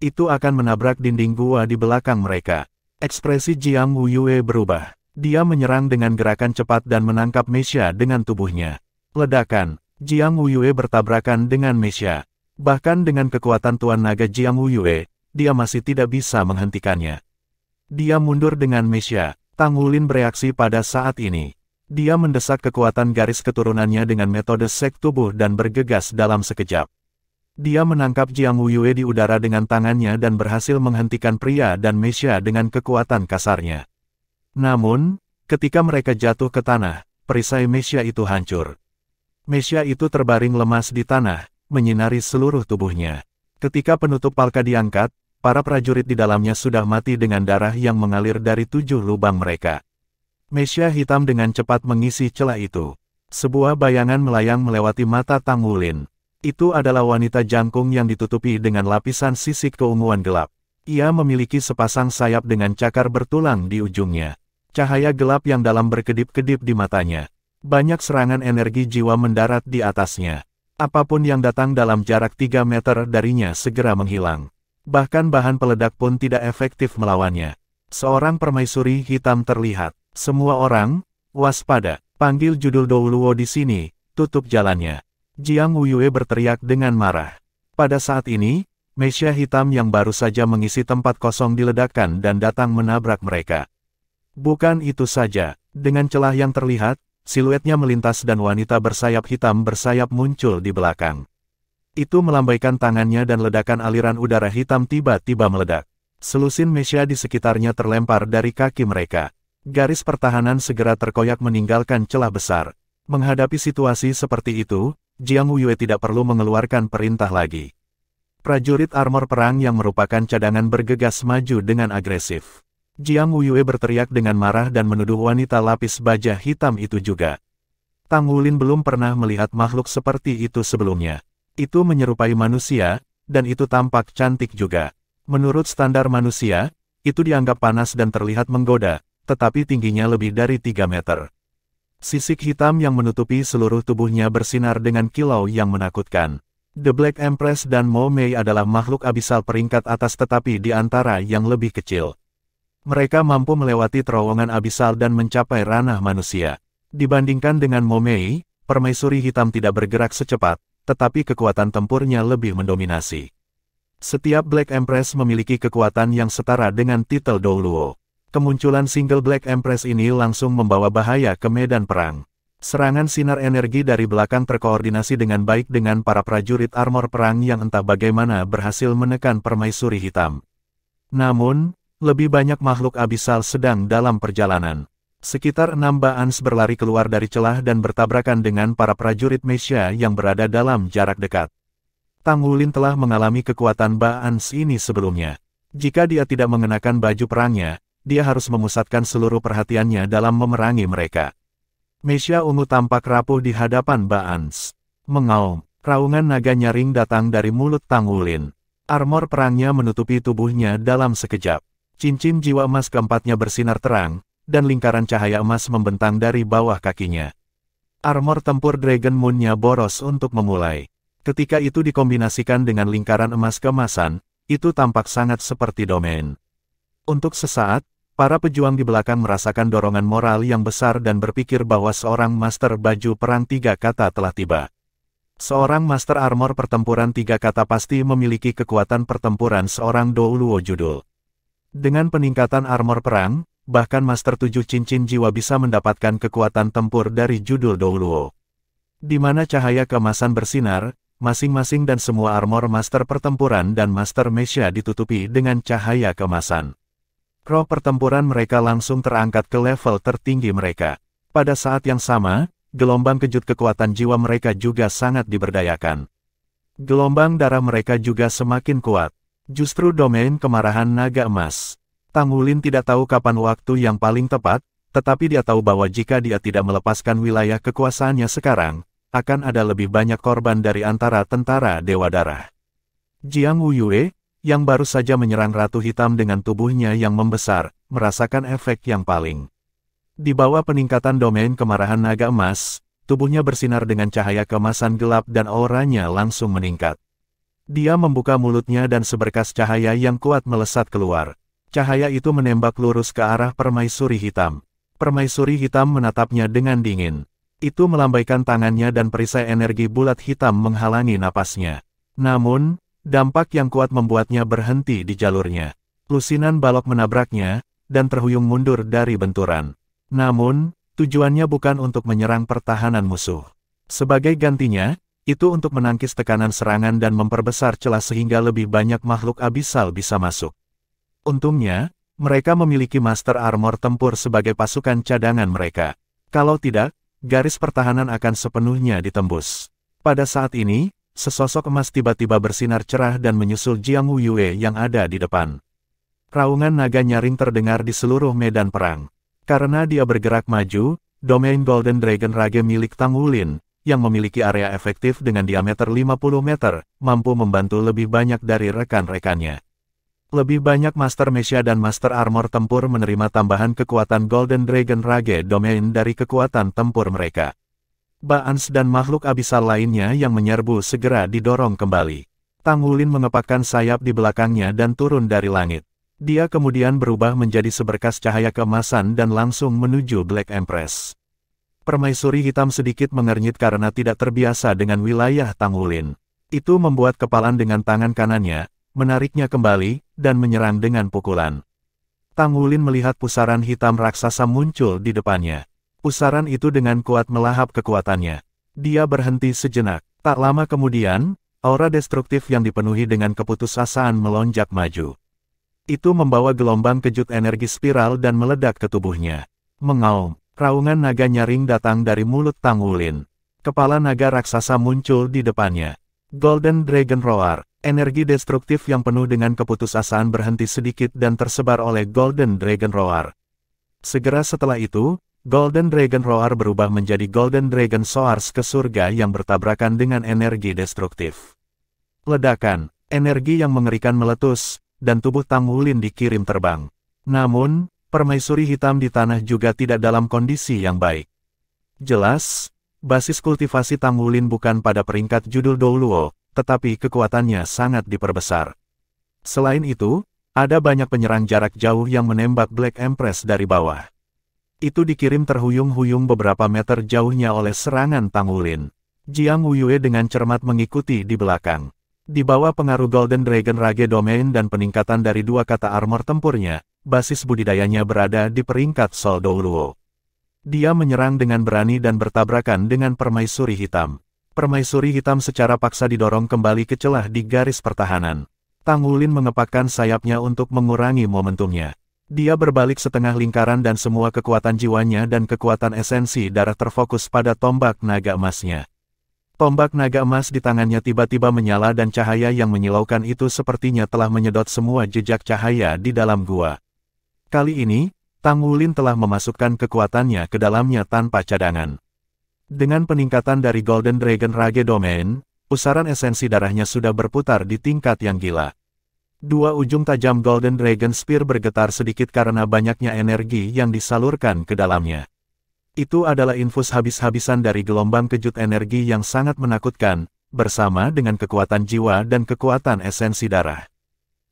[SPEAKER 1] Itu akan menabrak dinding gua di belakang mereka. Ekspresi Jiang Wuyue berubah. Dia menyerang dengan gerakan cepat dan menangkap mesia dengan tubuhnya. Ledakan. Jiang Wuyue bertabrakan dengan mesia. Bahkan dengan kekuatan Tuan Naga Jiang Wuyue, dia masih tidak bisa menghentikannya. Dia mundur dengan mesia. Tang Wulin bereaksi pada saat ini. Dia mendesak kekuatan garis keturunannya dengan metode sek tubuh dan bergegas dalam sekejap. Dia menangkap Jiang Wuyue di udara dengan tangannya dan berhasil menghentikan pria dan mesia dengan kekuatan kasarnya. Namun, ketika mereka jatuh ke tanah, perisai mesia itu hancur. Mesia itu terbaring lemas di tanah, menyinari seluruh tubuhnya. Ketika penutup palka diangkat, para prajurit di dalamnya sudah mati dengan darah yang mengalir dari 7 lubang mereka. Mesia hitam dengan cepat mengisi celah itu. Sebuah bayangan melayang melewati mata Tang Wulin. Itu adalah wanita jangkung yang ditutupi dengan lapisan sisik keunguan gelap. Ia memiliki sepasang sayap dengan cakar bertulang di ujungnya. Cahaya gelap yang dalam berkedip-kedip di matanya. Banyak serangan energi jiwa mendarat di atasnya. Apapun yang datang dalam jarak 3 meter darinya segera menghilang. Bahkan bahan peledak pun tidak efektif melawannya. Seorang permaisuri hitam terlihat. Semua orang, waspada, panggil judul Douluo di sini, tutup jalannya. Jiang Wuyue berteriak dengan marah. Pada saat ini, mesia hitam yang baru saja mengisi tempat kosong diledakkan dan datang menabrak mereka. Bukan itu saja, dengan celah yang terlihat, siluetnya melintas dan wanita bersayap hitam bersayap muncul di belakang. Itu melambaikan tangannya dan ledakan aliran udara hitam tiba-tiba meledak. Selusin mesia di sekitarnya terlempar dari kaki mereka. Garis pertahanan segera terkoyak meninggalkan celah besar. Menghadapi situasi seperti itu, Jiang Wuyue tidak perlu mengeluarkan perintah lagi. Prajurit armor perang yang merupakan cadangan bergegas maju dengan agresif. Jiang Wuyue berteriak dengan marah dan menuduh wanita lapis baja hitam itu juga. Tang Wulin belum pernah melihat makhluk seperti itu sebelumnya. Itu menyerupai manusia, dan itu tampak cantik juga. Menurut standar manusia, itu dianggap panas dan terlihat menggoda, tetapi tingginya lebih dari 3 meter. Sisik hitam yang menutupi seluruh tubuhnya bersinar dengan kilau yang menakutkan. The Black Empress dan Mo Mei adalah makhluk abisal peringkat atas tetapi di antara yang lebih kecil. Mereka mampu melewati terowongan abisal dan mencapai ranah manusia. Dibandingkan dengan Mo Mei, permaisuri hitam tidak bergerak secepat, tetapi kekuatan tempurnya lebih mendominasi. Setiap Black Empress memiliki kekuatan yang setara dengan titel Douluo. Kemunculan single Black Empress ini langsung membawa bahaya ke medan perang. Serangan sinar energi dari belakang terkoordinasi dengan baik dengan para prajurit armor perang yang entah bagaimana berhasil menekan permaisuri hitam. Namun, lebih banyak makhluk abisal sedang dalam perjalanan. Sekitar 6 Baans berlari keluar dari celah dan bertabrakan dengan para prajurit mesia yang berada dalam jarak dekat. Tang Wulin telah mengalami kekuatan Baans ini sebelumnya. Jika dia tidak mengenakan baju perangnya, dia harus memusatkan seluruh perhatiannya dalam memerangi mereka. Mesia ungu tampak rapuh di hadapan Baans. Mengaum, raungan naga nyaring datang dari mulut Tang Wulin. Armor perangnya menutupi tubuhnya dalam sekejap. Cincin jiwa emas keempatnya bersinar terang, dan lingkaran cahaya emas membentang dari bawah kakinya. Armor tempur Dragon Moon-nya boros untuk memulai. Ketika itu dikombinasikan dengan lingkaran emas keemasan, itu tampak sangat seperti domain. Untuk sesaat, para pejuang di belakang merasakan dorongan moral yang besar dan berpikir bahwa seorang master baju perang 3 kata telah tiba. Seorang master armor pertempuran 3 kata pasti memiliki kekuatan pertempuran seorang Douluo judul. Dengan peningkatan armor perang, bahkan master 7 cincin jiwa bisa mendapatkan kekuatan tempur dari judul Douluo. Di mana cahaya keemasan bersinar, masing-masing dan semua armor master pertempuran dan master mesia ditutupi dengan cahaya keemasan. Roh pertempuran mereka langsung terangkat ke level tertinggi mereka. Pada saat yang sama, gelombang kejut kekuatan jiwa mereka juga sangat diberdayakan. Gelombang darah mereka juga semakin kuat. Justru domain kemarahan naga emas. Tang Wulin tidak tahu kapan waktu yang paling tepat, tetapi dia tahu bahwa jika dia tidak melepaskan wilayah kekuasaannya sekarang, akan ada lebih banyak korban dari antara tentara Dewa Darah. Jiang Wuyue, yang baru saja menyerang Ratu Hitam dengan tubuhnya yang membesar, merasakan efek yang paling. Di bawah peningkatan domain kemarahan naga emas, tubuhnya bersinar dengan cahaya keemasan gelap dan auranya langsung meningkat. Dia membuka mulutnya dan seberkas cahaya yang kuat melesat keluar. Cahaya itu menembak lurus ke arah permaisuri hitam. Permaisuri hitam menatapnya dengan dingin. Itu melambaikan tangannya dan perisai energi bulat hitam menghalangi napasnya. Namun, dampak yang kuat membuatnya berhenti di jalurnya. Lusinan balok menabraknya, dan terhuyung mundur dari benturan. Namun, tujuannya bukan untuk menyerang pertahanan musuh. Sebagai gantinya, itu untuk menangkis tekanan serangan dan memperbesar celah sehingga lebih banyak makhluk abisal bisa masuk. Untungnya, mereka memiliki Master Armor Tempur sebagai pasukan cadangan mereka. Kalau tidak, garis pertahanan akan sepenuhnya ditembus. Pada saat ini, sesosok emas tiba-tiba bersinar cerah dan menyusul Jiang Wuyue yang ada di depan. Raungan naga nyaring terdengar di seluruh medan perang. Karena dia bergerak maju, domain Golden Dragon Rage milik Tang Wulin, yang memiliki area efektif dengan diameter 50 meter, mampu membantu lebih banyak dari rekan-rekannya. Lebih banyak Master Mesha dan Master Armor Tempur menerima tambahan kekuatan Golden Dragon Rage domain dari kekuatan tempur mereka. Baans dan makhluk abisal lainnya yang menyerbu segera didorong kembali. Tang Wulin mengepakkan sayap di belakangnya dan turun dari langit. Dia kemudian berubah menjadi seberkas cahaya keemasan dan langsung menuju Black Empress. Permaisuri hitam sedikit mengernyit karena tidak terbiasa dengan wilayah Tang Wulin. Itu membuat kepalan dengan tangan kanannya, menariknya kembali, dan menyerang dengan pukulan. Tang Wulin melihat pusaran hitam raksasa muncul di depannya. Pusaran itu dengan kuat melahap kekuatannya. Dia berhenti sejenak. Tak lama kemudian, aura destruktif yang dipenuhi dengan keputusasaan melonjak maju. Itu membawa gelombang kejut energi spiral dan meledak ke tubuhnya. Mengaum, raungan naga nyaring datang dari mulut Tang Wulin. Kepala naga raksasa muncul di depannya. Golden Dragon Roar, energi destruktif yang penuh dengan keputusasaan berhenti sedikit dan tersebar oleh Golden Dragon Roar. Segera setelah itu, Golden Dragon Roar berubah menjadi Golden Dragon Soars ke surga yang bertabrakan dengan energi destruktif. Ledakan, energi yang mengerikan meletus, dan tubuh Tang Wulin dikirim terbang. Namun, permaisuri hitam di tanah juga tidak dalam kondisi yang baik. Jelas, basis kultivasi Tang Wulin bukan pada peringkat judul Douluo, tetapi kekuatannya sangat diperbesar. Selain itu, ada banyak penyerang jarak jauh yang menembak Black Empress dari bawah. Itu dikirim terhuyung-huyung beberapa meter jauhnya oleh serangan Tang Wulin. Jiang Wuyue dengan cermat mengikuti di belakang. Di bawah pengaruh Golden Dragon Rage Domain dan peningkatan dari dua kata armor tempurnya, basis budidayanya berada di peringkat Sol Douluo. Dia menyerang dengan berani dan bertabrakan dengan permaisuri hitam. Permaisuri hitam secara paksa didorong kembali ke celah di garis pertahanan. Tang Wulin mengepakkan sayapnya untuk mengurangi momentumnya. Dia berbalik setengah lingkaran dan semua kekuatan jiwanya dan kekuatan esensi darah terfokus pada tombak naga emasnya. Tombak naga emas di tangannya tiba-tiba menyala dan cahaya yang menyilaukan itu sepertinya telah menyedot semua jejak cahaya di dalam gua. Kali ini, Tang Wulin telah memasukkan kekuatannya ke dalamnya tanpa cadangan. Dengan peningkatan dari Golden Dragon Rage Domain, pusaran esensi darahnya sudah berputar di tingkat yang gila. Dua ujung tajam Golden Dragon Spear bergetar sedikit karena banyaknya energi yang disalurkan ke dalamnya. Itu adalah infus habis-habisan dari gelombang kejut energi yang sangat menakutkan, bersama dengan kekuatan jiwa dan kekuatan esensi darah.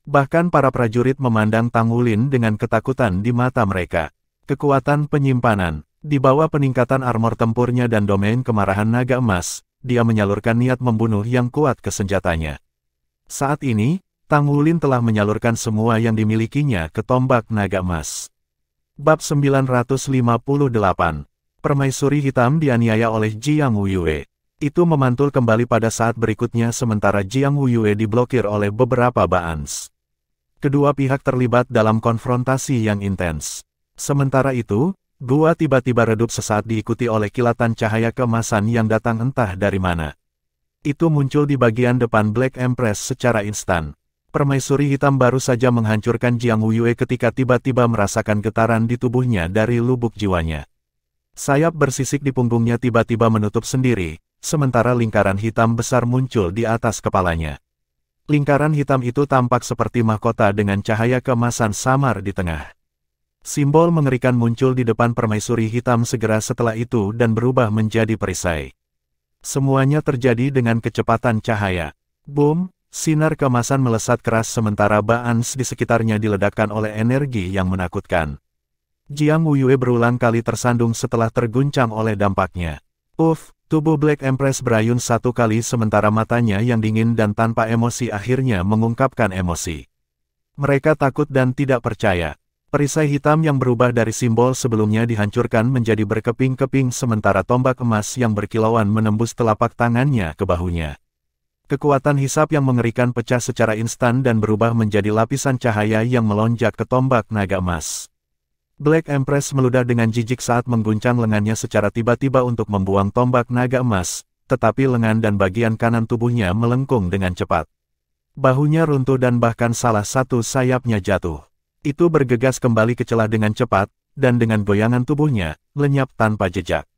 [SPEAKER 1] Bahkan para prajurit memandang Tang Wulin dengan ketakutan di mata mereka. Kekuatan penyimpanan, di bawah peningkatan armor tempurnya dan domain kemarahan naga emas, dia menyalurkan niat membunuh yang kuat ke senjatanya. Saat ini, Tang Wulin telah menyalurkan semua yang dimilikinya ke tombak naga emas. Bab 958. Permaisuri hitam dianiaya oleh Jiang Wuyue. Itu memantul kembali pada saat berikutnya sementara Jiang Wuyue diblokir oleh beberapa baans. Kedua pihak terlibat dalam konfrontasi yang intens. Sementara itu, gua tiba-tiba redup sesaat diikuti oleh kilatan cahaya keemasan yang datang entah dari mana. Itu muncul di bagian depan Black Empress secara instan. Permaisuri hitam baru saja menghancurkan Jiang Wuyue ketika tiba-tiba merasakan getaran di tubuhnya dari lubuk jiwanya. Sayap bersisik di punggungnya tiba-tiba menutup sendiri, sementara lingkaran hitam besar muncul di atas kepalanya. Lingkaran hitam itu tampak seperti mahkota dengan cahaya keemasan samar di tengah. Simbol mengerikan muncul di depan permaisuri hitam segera setelah itu dan berubah menjadi perisai. Semuanya terjadi dengan kecepatan cahaya. Boom, sinar keemasan melesat keras sementara Baans di sekitarnya diledakkan oleh energi yang menakutkan. Jiang Wuyue berulang kali tersandung setelah terguncang oleh dampaknya. Tubuh Black Empress berayun satu kali sementara matanya yang dingin dan tanpa emosi akhirnya mengungkapkan emosi. Mereka takut dan tidak percaya. Perisai hitam yang berubah dari simbol sebelumnya dihancurkan menjadi berkeping-keping sementara tombak emas yang berkilauan menembus telapak tangannya ke bahunya. Kekuatan hisap yang mengerikan pecah secara instan dan berubah menjadi lapisan cahaya yang melonjak ke tombak naga emas. Black Empress meludah dengan jijik saat mengguncang lengannya secara tiba-tiba untuk membuang tombak naga emas, tetapi lengan dan bagian kanan tubuhnya melengkung dengan cepat. Bahunya runtuh dan bahkan salah satu sayapnya jatuh. Itu bergegas kembali ke celah dengan cepat, dan dengan goyangan tubuhnya, lenyap tanpa jejak.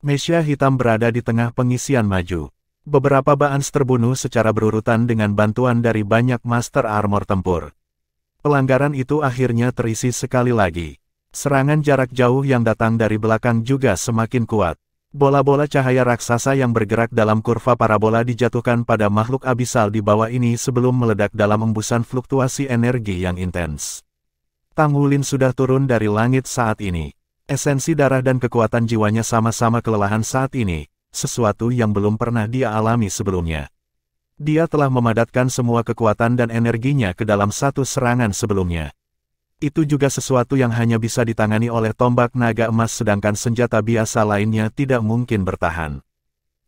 [SPEAKER 1] Mesia hitam berada di tengah pengisian maju. Beberapa Baans terbunuh secara berurutan dengan bantuan dari banyak Master Armor tempur. Pelanggaran itu akhirnya terisi sekali lagi. Serangan jarak jauh yang datang dari belakang juga semakin kuat. Bola-bola cahaya raksasa yang bergerak dalam kurva parabola dijatuhkan pada makhluk abisal di bawah ini sebelum meledak dalam embusan fluktuasi energi yang intens. Tang Wulin sudah turun dari langit saat ini. Esensi darah dan kekuatan jiwanya sama-sama kelelahan saat ini, sesuatu yang belum pernah dia alami sebelumnya. Dia telah memadatkan semua kekuatan dan energinya ke dalam satu serangan sebelumnya. Itu juga sesuatu yang hanya bisa ditangani oleh tombak naga emas sedangkan senjata biasa lainnya tidak mungkin bertahan.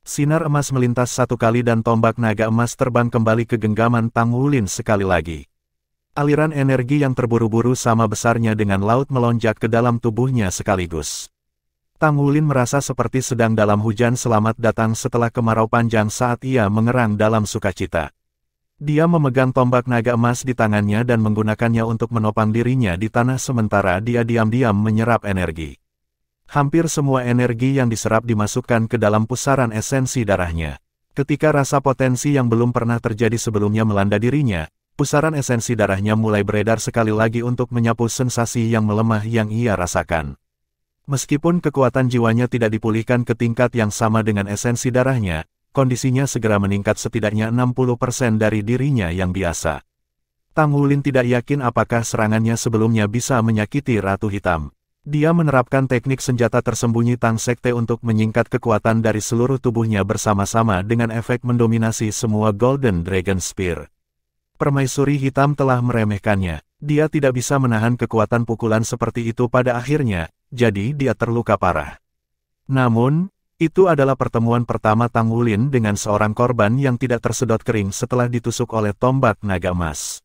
[SPEAKER 1] Sinar emas melintas satu kali dan tombak naga emas terbang kembali ke genggaman Tang Wulin sekali lagi. Aliran energi yang terburu-buru sama besarnya dengan laut melonjak ke dalam tubuhnya sekaligus. Tang Wulin merasa seperti sedang dalam hujan selamat datang setelah kemarau panjang saat ia mengerang dalam sukacita. Dia memegang tombak naga emas di tangannya dan menggunakannya untuk menopang dirinya di tanah sementara dia diam-diam menyerap energi. Hampir semua energi yang diserap dimasukkan ke dalam pusaran esensi darahnya. Ketika rasa potensi yang belum pernah terjadi sebelumnya melanda dirinya, pusaran esensi darahnya mulai beredar sekali lagi untuk menyapu sensasi yang melemah yang ia rasakan. Meskipun kekuatan jiwanya tidak dipulihkan ke tingkat yang sama dengan esensi darahnya, kondisinya segera meningkat setidaknya 60% dari dirinya yang biasa. Tang Wulin tidak yakin apakah serangannya sebelumnya bisa menyakiti Ratu Hitam. Dia menerapkan teknik senjata tersembunyi Tang Sekte untuk menyingkat kekuatan dari seluruh tubuhnya bersama-sama dengan efek mendominasi semua Golden Dragon Spear. Permaisuri hitam telah meremehkannya. Dia tidak bisa menahan kekuatan pukulan seperti itu pada akhirnya, jadi dia terluka parah. Namun, itu adalah pertemuan pertama Tang Wulin dengan seorang korban yang tidak tersedot kering setelah ditusuk oleh tombak naga emas.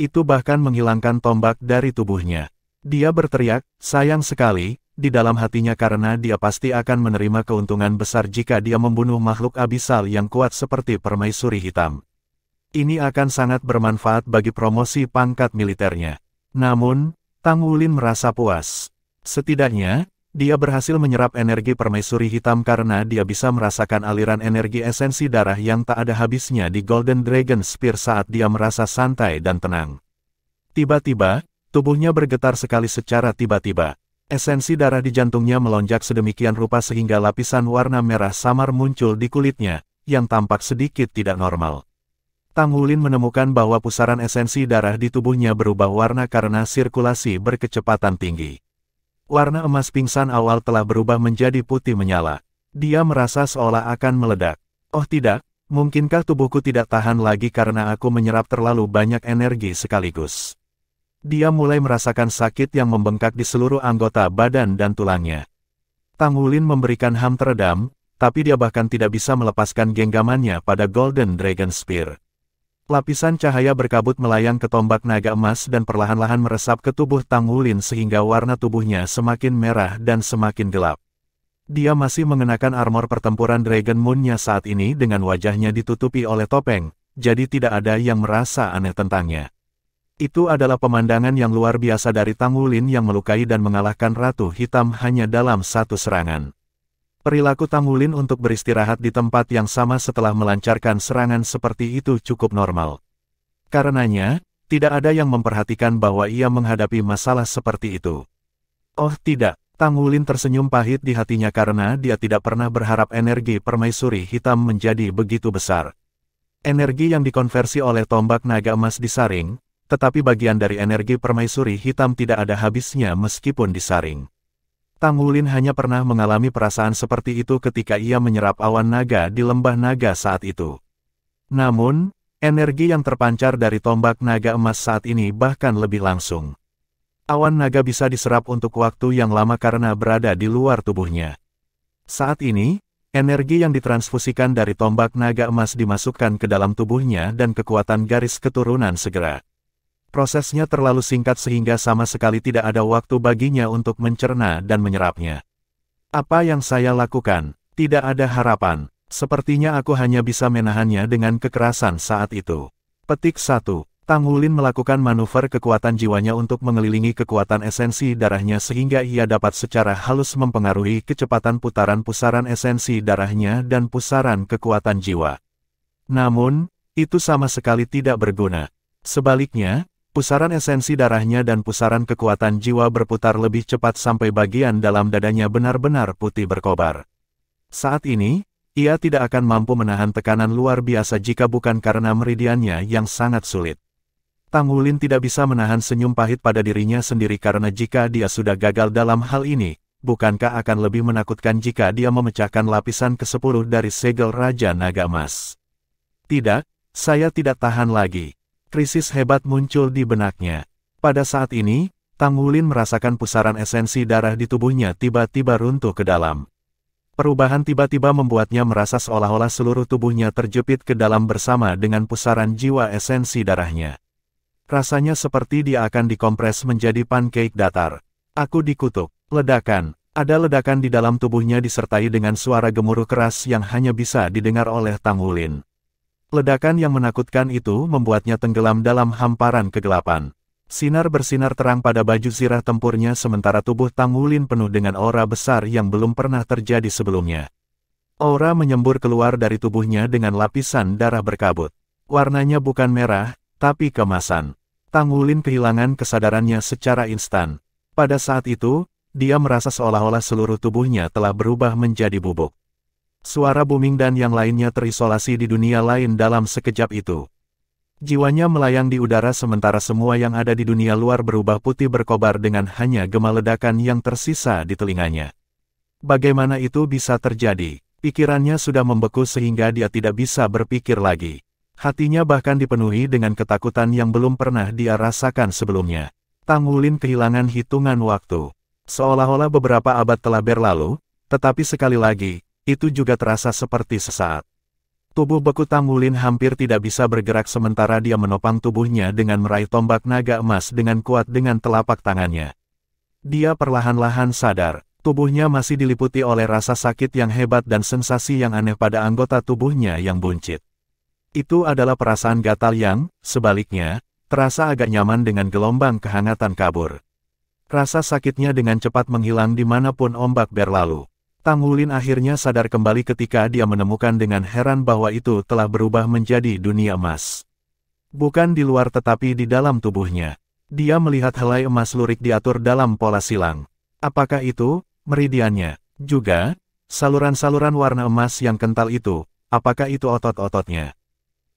[SPEAKER 1] Itu bahkan menghilangkan tombak dari tubuhnya. Dia berteriak, sayang sekali, di dalam hatinya karena dia pasti akan menerima keuntungan besar jika dia membunuh makhluk abisal yang kuat seperti permaisuri hitam. Ini akan sangat bermanfaat bagi promosi pangkat militernya. Namun, Tang Wulin merasa puas. Setidaknya, dia berhasil menyerap energi permaisuri hitam karena dia bisa merasakan aliran energi esensi darah yang tak ada habisnya di Golden Dragon Spear saat dia merasa santai dan tenang. Tiba-tiba, tubuhnya bergetar sekali secara tiba-tiba. Esensi darah di jantungnya melonjak sedemikian rupa sehingga lapisan warna merah samar muncul di kulitnya, yang tampak sedikit tidak normal. Tang Wulin menemukan bahwa pusaran esensi darah di tubuhnya berubah warna karena sirkulasi berkecepatan tinggi. Warna emas pingsan awal telah berubah menjadi putih menyala. Dia merasa seolah akan meledak. Oh tidak, mungkinkah tubuhku tidak tahan lagi karena aku menyerap terlalu banyak energi sekaligus? Dia mulai merasakan sakit yang membengkak di seluruh anggota badan dan tulangnya. Tang Wulin memberikan ham teredam, tapi dia bahkan tidak bisa melepaskan genggamannya pada Golden Dragon Spear. Lapisan cahaya berkabut melayang ke tombak naga emas dan perlahan-lahan meresap ke tubuh Tang Wulin sehingga warna tubuhnya semakin merah dan semakin gelap. Dia masih mengenakan armor pertempuran Dragon Moon-nya saat ini dengan wajahnya ditutupi oleh topeng, jadi tidak ada yang merasa aneh tentangnya. Itu adalah pemandangan yang luar biasa dari Tang Wulin yang melukai dan mengalahkan Ratu Hitam hanya dalam satu serangan. Perilaku Tang Wulin untuk beristirahat di tempat yang sama setelah melancarkan serangan seperti itu cukup normal. Karenanya, tidak ada yang memperhatikan bahwa ia menghadapi masalah seperti itu. Oh tidak, Tang Wulin tersenyum pahit di hatinya karena dia tidak pernah berharap energi permaisuri hitam menjadi begitu besar. Energi yang dikonversi oleh tombak naga emas disaring, tetapi bagian dari energi permaisuri hitam tidak ada habisnya meskipun disaring. Tang Wulin hanya pernah mengalami perasaan seperti itu ketika ia menyerap awan naga di lembah naga saat itu. Namun, energi yang terpancar dari tombak naga emas saat ini bahkan lebih langsung. Awan naga bisa diserap untuk waktu yang lama karena berada di luar tubuhnya. Saat ini, energi yang ditransfusikan dari tombak naga emas dimasukkan ke dalam tubuhnya dan kekuatan garis keturunan segera. Prosesnya terlalu singkat sehingga sama sekali tidak ada waktu baginya untuk mencerna dan menyerapnya. Apa yang saya lakukan? Tidak ada harapan. Sepertinya aku hanya bisa menahannya dengan kekerasan saat itu. Petik 1. Tang Wulin melakukan manuver kekuatan jiwanya untuk mengelilingi kekuatan esensi darahnya sehingga ia dapat secara halus mempengaruhi kecepatan putaran pusaran esensi darahnya dan pusaran kekuatan jiwa. Namun, itu sama sekali tidak berguna. Sebaliknya, pusaran esensi darahnya dan pusaran kekuatan jiwa berputar lebih cepat sampai bagian dalam dadanya benar-benar putih berkobar. Saat ini, ia tidak akan mampu menahan tekanan luar biasa jika bukan karena meridiannya yang sangat sulit. Tang Wulin tidak bisa menahan senyum pahit pada dirinya sendiri karena jika dia sudah gagal dalam hal ini, bukankah akan lebih menakutkan jika dia memecahkan lapisan ke-10 dari segel Raja Naga Emas? Tidak, saya tidak tahan lagi. Krisis hebat muncul di benaknya. Pada saat ini, Tang Wulin merasakan pusaran esensi darah di tubuhnya tiba-tiba runtuh ke dalam. Perubahan tiba-tiba membuatnya merasa seolah-olah seluruh tubuhnya terjepit ke dalam bersama dengan pusaran jiwa esensi darahnya. Rasanya seperti dia akan dikompres menjadi pancake datar. Aku dikutuk. Ledakan. Ada ledakan di dalam tubuhnya disertai dengan suara gemuruh keras yang hanya bisa didengar oleh Tang Wulin. Ledakan yang menakutkan itu membuatnya tenggelam dalam hamparan kegelapan. Sinar bersinar terang pada baju zirah tempurnya sementara tubuh Tang Wulin penuh dengan aura besar yang belum pernah terjadi sebelumnya. Aura menyembur keluar dari tubuhnya dengan lapisan darah berkabut. Warnanya bukan merah, tapi keemasan. Tang Wulin kehilangan kesadarannya secara instan. Pada saat itu, dia merasa seolah-olah seluruh tubuhnya telah berubah menjadi bubuk. Suara booming dan yang lainnya terisolasi di dunia lain dalam sekejap itu. Jiwanya melayang di udara sementara semua yang ada di dunia luar berubah putih berkobar dengan hanya gema ledakan yang tersisa di telinganya. Bagaimana itu bisa terjadi? Pikirannya sudah membeku sehingga dia tidak bisa berpikir lagi. Hatinya bahkan dipenuhi dengan ketakutan yang belum pernah dia rasakan sebelumnya. Tang Wulin kehilangan hitungan waktu. Seolah-olah beberapa abad telah berlalu, tetapi sekali lagi, itu juga terasa seperti sesaat. Tubuh beku Tang Wulin hampir tidak bisa bergerak sementara dia menopang tubuhnya dengan meraih tombak naga emas dengan kuat dengan telapak tangannya. Dia perlahan-lahan sadar, tubuhnya masih diliputi oleh rasa sakit yang hebat dan sensasi yang aneh pada anggota tubuhnya yang buncit. Itu adalah perasaan gatal yang, sebaliknya, terasa agak nyaman dengan gelombang kehangatan kabur. Rasa sakitnya dengan cepat menghilang dimanapun ombak berlalu. Tang Wulin akhirnya sadar kembali ketika dia menemukan dengan heran bahwa itu telah berubah menjadi dunia emas. Bukan di luar tetapi di dalam tubuhnya. Dia melihat helai emas lurik diatur dalam pola silang. Apakah itu, meridiannya? Juga, saluran-saluran warna emas yang kental itu, apakah itu otot-ototnya?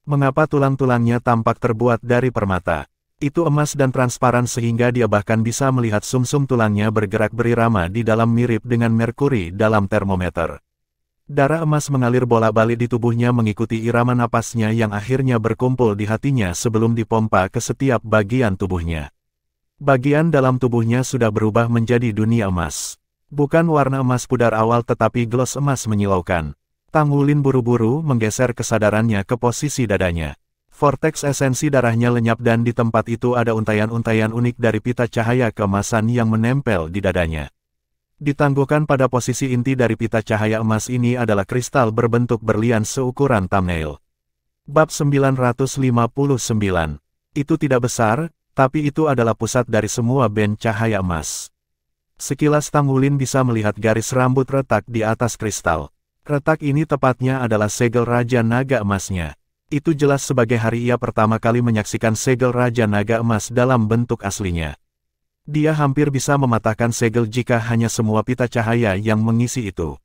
[SPEAKER 1] Mengapa tulang-tulangnya tampak terbuat dari permata? Itu emas dan transparan sehingga dia bahkan bisa melihat sumsum tulangnya bergerak berirama di dalam mirip dengan merkuri dalam termometer. Darah emas mengalir bolak-balik di tubuhnya mengikuti irama napasnya yang akhirnya berkumpul di hatinya sebelum dipompa ke setiap bagian tubuhnya. Bagian dalam tubuhnya sudah berubah menjadi dunia emas. Bukan warna emas pudar awal tetapi gloss emas menyilaukan. Tang Wulin buru-buru menggeser kesadarannya ke posisi dadanya. Vortex esensi darahnya lenyap dan di tempat itu ada untaian-untaian unik dari pita cahaya keemasan yang menempel di dadanya. Ditangguhkan pada posisi inti dari pita cahaya emas ini adalah kristal berbentuk berlian seukuran thumbnail. Bab 959. Itu tidak besar, tapi itu adalah pusat dari semua band cahaya emas. Sekilas Tang Wulin bisa melihat garis rambut retak di atas kristal. Retak ini tepatnya adalah segel Raja Naga Emasnya. Itu jelas sebagai hari ia pertama kali menyaksikan segel Raja Naga Emas dalam bentuk aslinya. Dia hampir bisa mematahkan segel jika hanya semua pita cahaya yang mengisi itu.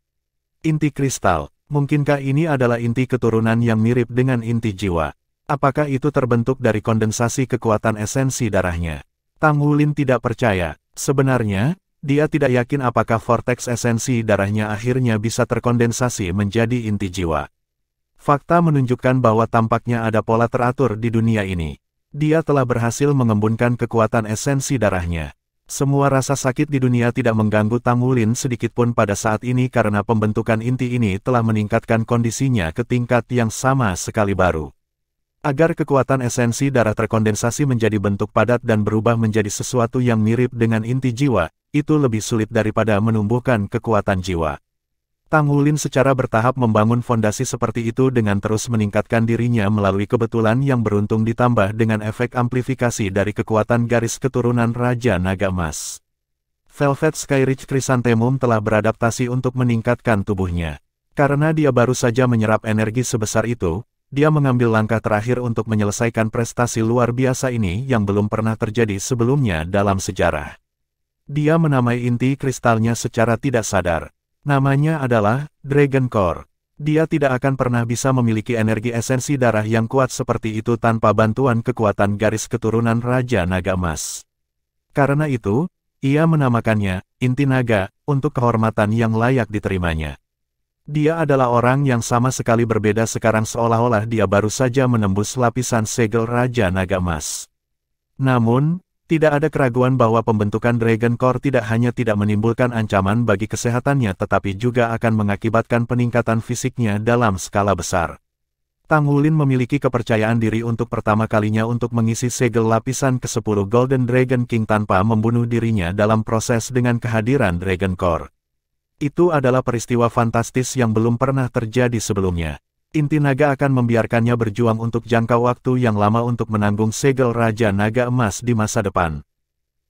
[SPEAKER 1] Inti kristal, mungkinkah ini adalah inti keturunan yang mirip dengan inti jiwa? Apakah itu terbentuk dari kondensasi kekuatan esensi darahnya? Tang Wulin tidak percaya. Sebenarnya, dia tidak yakin apakah vortex esensi darahnya akhirnya bisa terkondensasi menjadi inti jiwa. Fakta menunjukkan bahwa tampaknya ada pola teratur di dunia ini. Dia telah berhasil mengembunkan kekuatan esensi darahnya. Semua rasa sakit di dunia tidak mengganggu Tang Wulin sedikitpun pada saat ini karena pembentukan inti ini telah meningkatkan kondisinya ke tingkat yang sama sekali baru. Agar kekuatan esensi darah terkondensasi menjadi bentuk padat dan berubah menjadi sesuatu yang mirip dengan inti jiwa, itu lebih sulit daripada menumbuhkan kekuatan jiwa. Tang Wulin secara bertahap membangun fondasi seperti itu dengan terus meningkatkan dirinya melalui kebetulan yang beruntung ditambah dengan efek amplifikasi dari kekuatan garis keturunan Raja Naga Emas. Velvet Skyreach Chrysanthemum telah beradaptasi untuk meningkatkan tubuhnya. Karena dia baru saja menyerap energi sebesar itu, dia mengambil langkah terakhir untuk menyelesaikan prestasi luar biasa ini yang belum pernah terjadi sebelumnya dalam sejarah. Dia menamai inti kristalnya secara tidak sadar. Namanya adalah Dragon Core. Dia tidak akan pernah bisa memiliki energi esensi darah yang kuat seperti itu tanpa bantuan kekuatan garis keturunan Raja Naga Emas. Karena itu, ia menamakannya Inti Naga untuk kehormatan yang layak diterimanya. Dia adalah orang yang sama sekali berbeda sekarang seolah-olah dia baru saja menembus lapisan segel Raja Naga Emas. Namun, tidak ada keraguan bahwa pembentukan Dragon Core tidak hanya tidak menimbulkan ancaman bagi kesehatannya tetapi juga akan mengakibatkan peningkatan fisiknya dalam skala besar. Tang Wulin memiliki kepercayaan diri untuk pertama kalinya untuk mengisi segel lapisan ke-10 Golden Dragon King tanpa membunuh dirinya dalam proses dengan kehadiran Dragon Core. Itu adalah peristiwa fantastis yang belum pernah terjadi sebelumnya. Inti naga akan membiarkannya berjuang untuk jangka waktu yang lama untuk menanggung segel Raja Naga Emas di masa depan.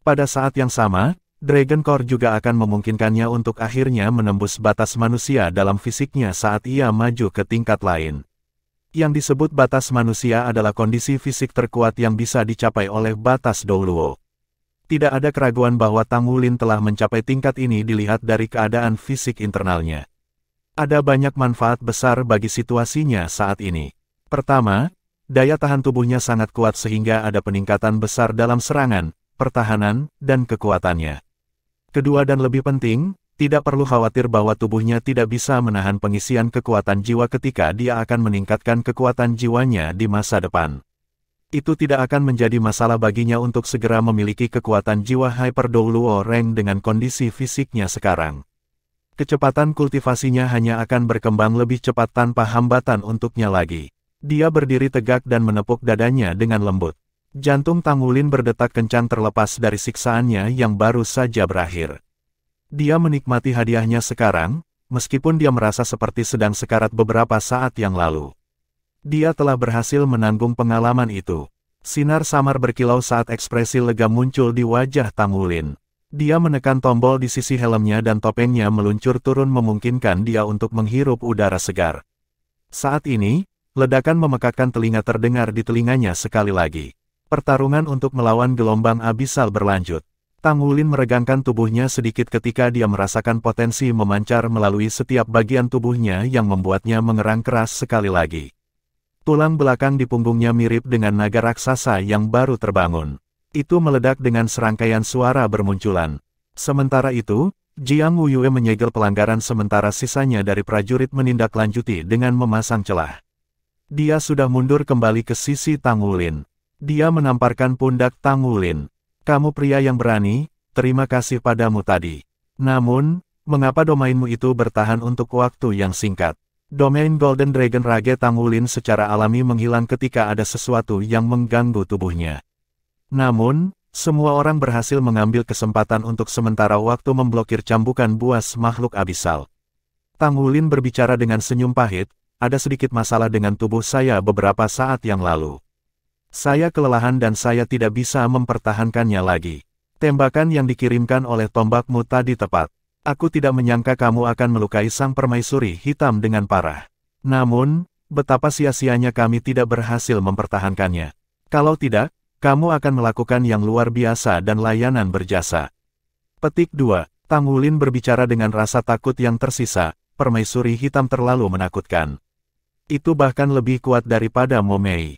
[SPEAKER 1] Pada saat yang sama, Dragon Core juga akan memungkinkannya untuk akhirnya menembus batas manusia dalam fisiknya saat ia maju ke tingkat lain. Yang disebut batas manusia adalah kondisi fisik terkuat yang bisa dicapai oleh batas Douluo. Tidak ada keraguan bahwa Tang Wulin telah mencapai tingkat ini dilihat dari keadaan fisik internalnya. Ada banyak manfaat besar bagi situasinya saat ini. Pertama, daya tahan tubuhnya sangat kuat sehingga ada peningkatan besar dalam serangan, pertahanan, dan kekuatannya. Kedua dan lebih penting, tidak perlu khawatir bahwa tubuhnya tidak bisa menahan pengisian kekuatan jiwa ketika dia akan meningkatkan kekuatan jiwanya di masa depan. Itu tidak akan menjadi masalah baginya untuk segera memiliki kekuatan jiwa Hyper Douluo Rank dengan kondisi fisiknya sekarang. Kecepatan kultivasinya hanya akan berkembang lebih cepat tanpa hambatan untuknya lagi. Dia berdiri tegak dan menepuk dadanya dengan lembut. Jantung Tang Wulin berdetak kencang terlepas dari siksaannya yang baru saja berakhir. Dia menikmati hadiahnya sekarang, meskipun dia merasa seperti sedang sekarat beberapa saat yang lalu. Dia telah berhasil menanggung pengalaman itu. Sinar samar berkilau saat ekspresi lega muncul di wajah Tang Wulin. Dia menekan tombol di sisi helmnya dan topengnya meluncur turun memungkinkan dia untuk menghirup udara segar. Saat ini, ledakan memekakkan telinga terdengar di telinganya sekali lagi. Pertarungan untuk melawan gelombang abisal berlanjut. Tang Wulin meregangkan tubuhnya sedikit ketika dia merasakan potensi memancar melalui setiap bagian tubuhnya yang membuatnya mengerang keras sekali lagi. Tulang belakang di punggungnya mirip dengan naga raksasa yang baru terbangun. Itu meledak dengan serangkaian suara bermunculan. Sementara itu, Jiang Wuyue menyegel pelanggaran sementara sisanya dari prajurit menindaklanjuti dengan memasang celah. Dia sudah mundur kembali ke sisi Tang Wulin. Dia menamparkan pundak Tang Wulin. Kamu pria yang berani, terima kasih padamu tadi. Namun, mengapa domainmu itu bertahan untuk waktu yang singkat? Domain Golden Dragon Rage Tang Wulin secara alami menghilang ketika ada sesuatu yang mengganggu tubuhnya. Namun, semua orang berhasil mengambil kesempatan untuk sementara waktu memblokir cambukan buas makhluk abisal. Tang Wulin berbicara dengan senyum pahit, ada sedikit masalah dengan tubuh saya beberapa saat yang lalu. Saya kelelahan dan saya tidak bisa mempertahankannya lagi. Tembakan yang dikirimkan oleh tombakmu tadi tepat. Aku tidak menyangka kamu akan melukai sang permaisuri hitam dengan parah. Namun, Betapa sia-sianya kami tidak berhasil mempertahankannya. Kalau tidak, kamu akan melakukan yang luar biasa dan layanan berjasa. Petik 2. Tang Wulin berbicara dengan rasa takut yang tersisa, permaisuri hitam terlalu menakutkan. Itu bahkan lebih kuat daripada Mo Mei.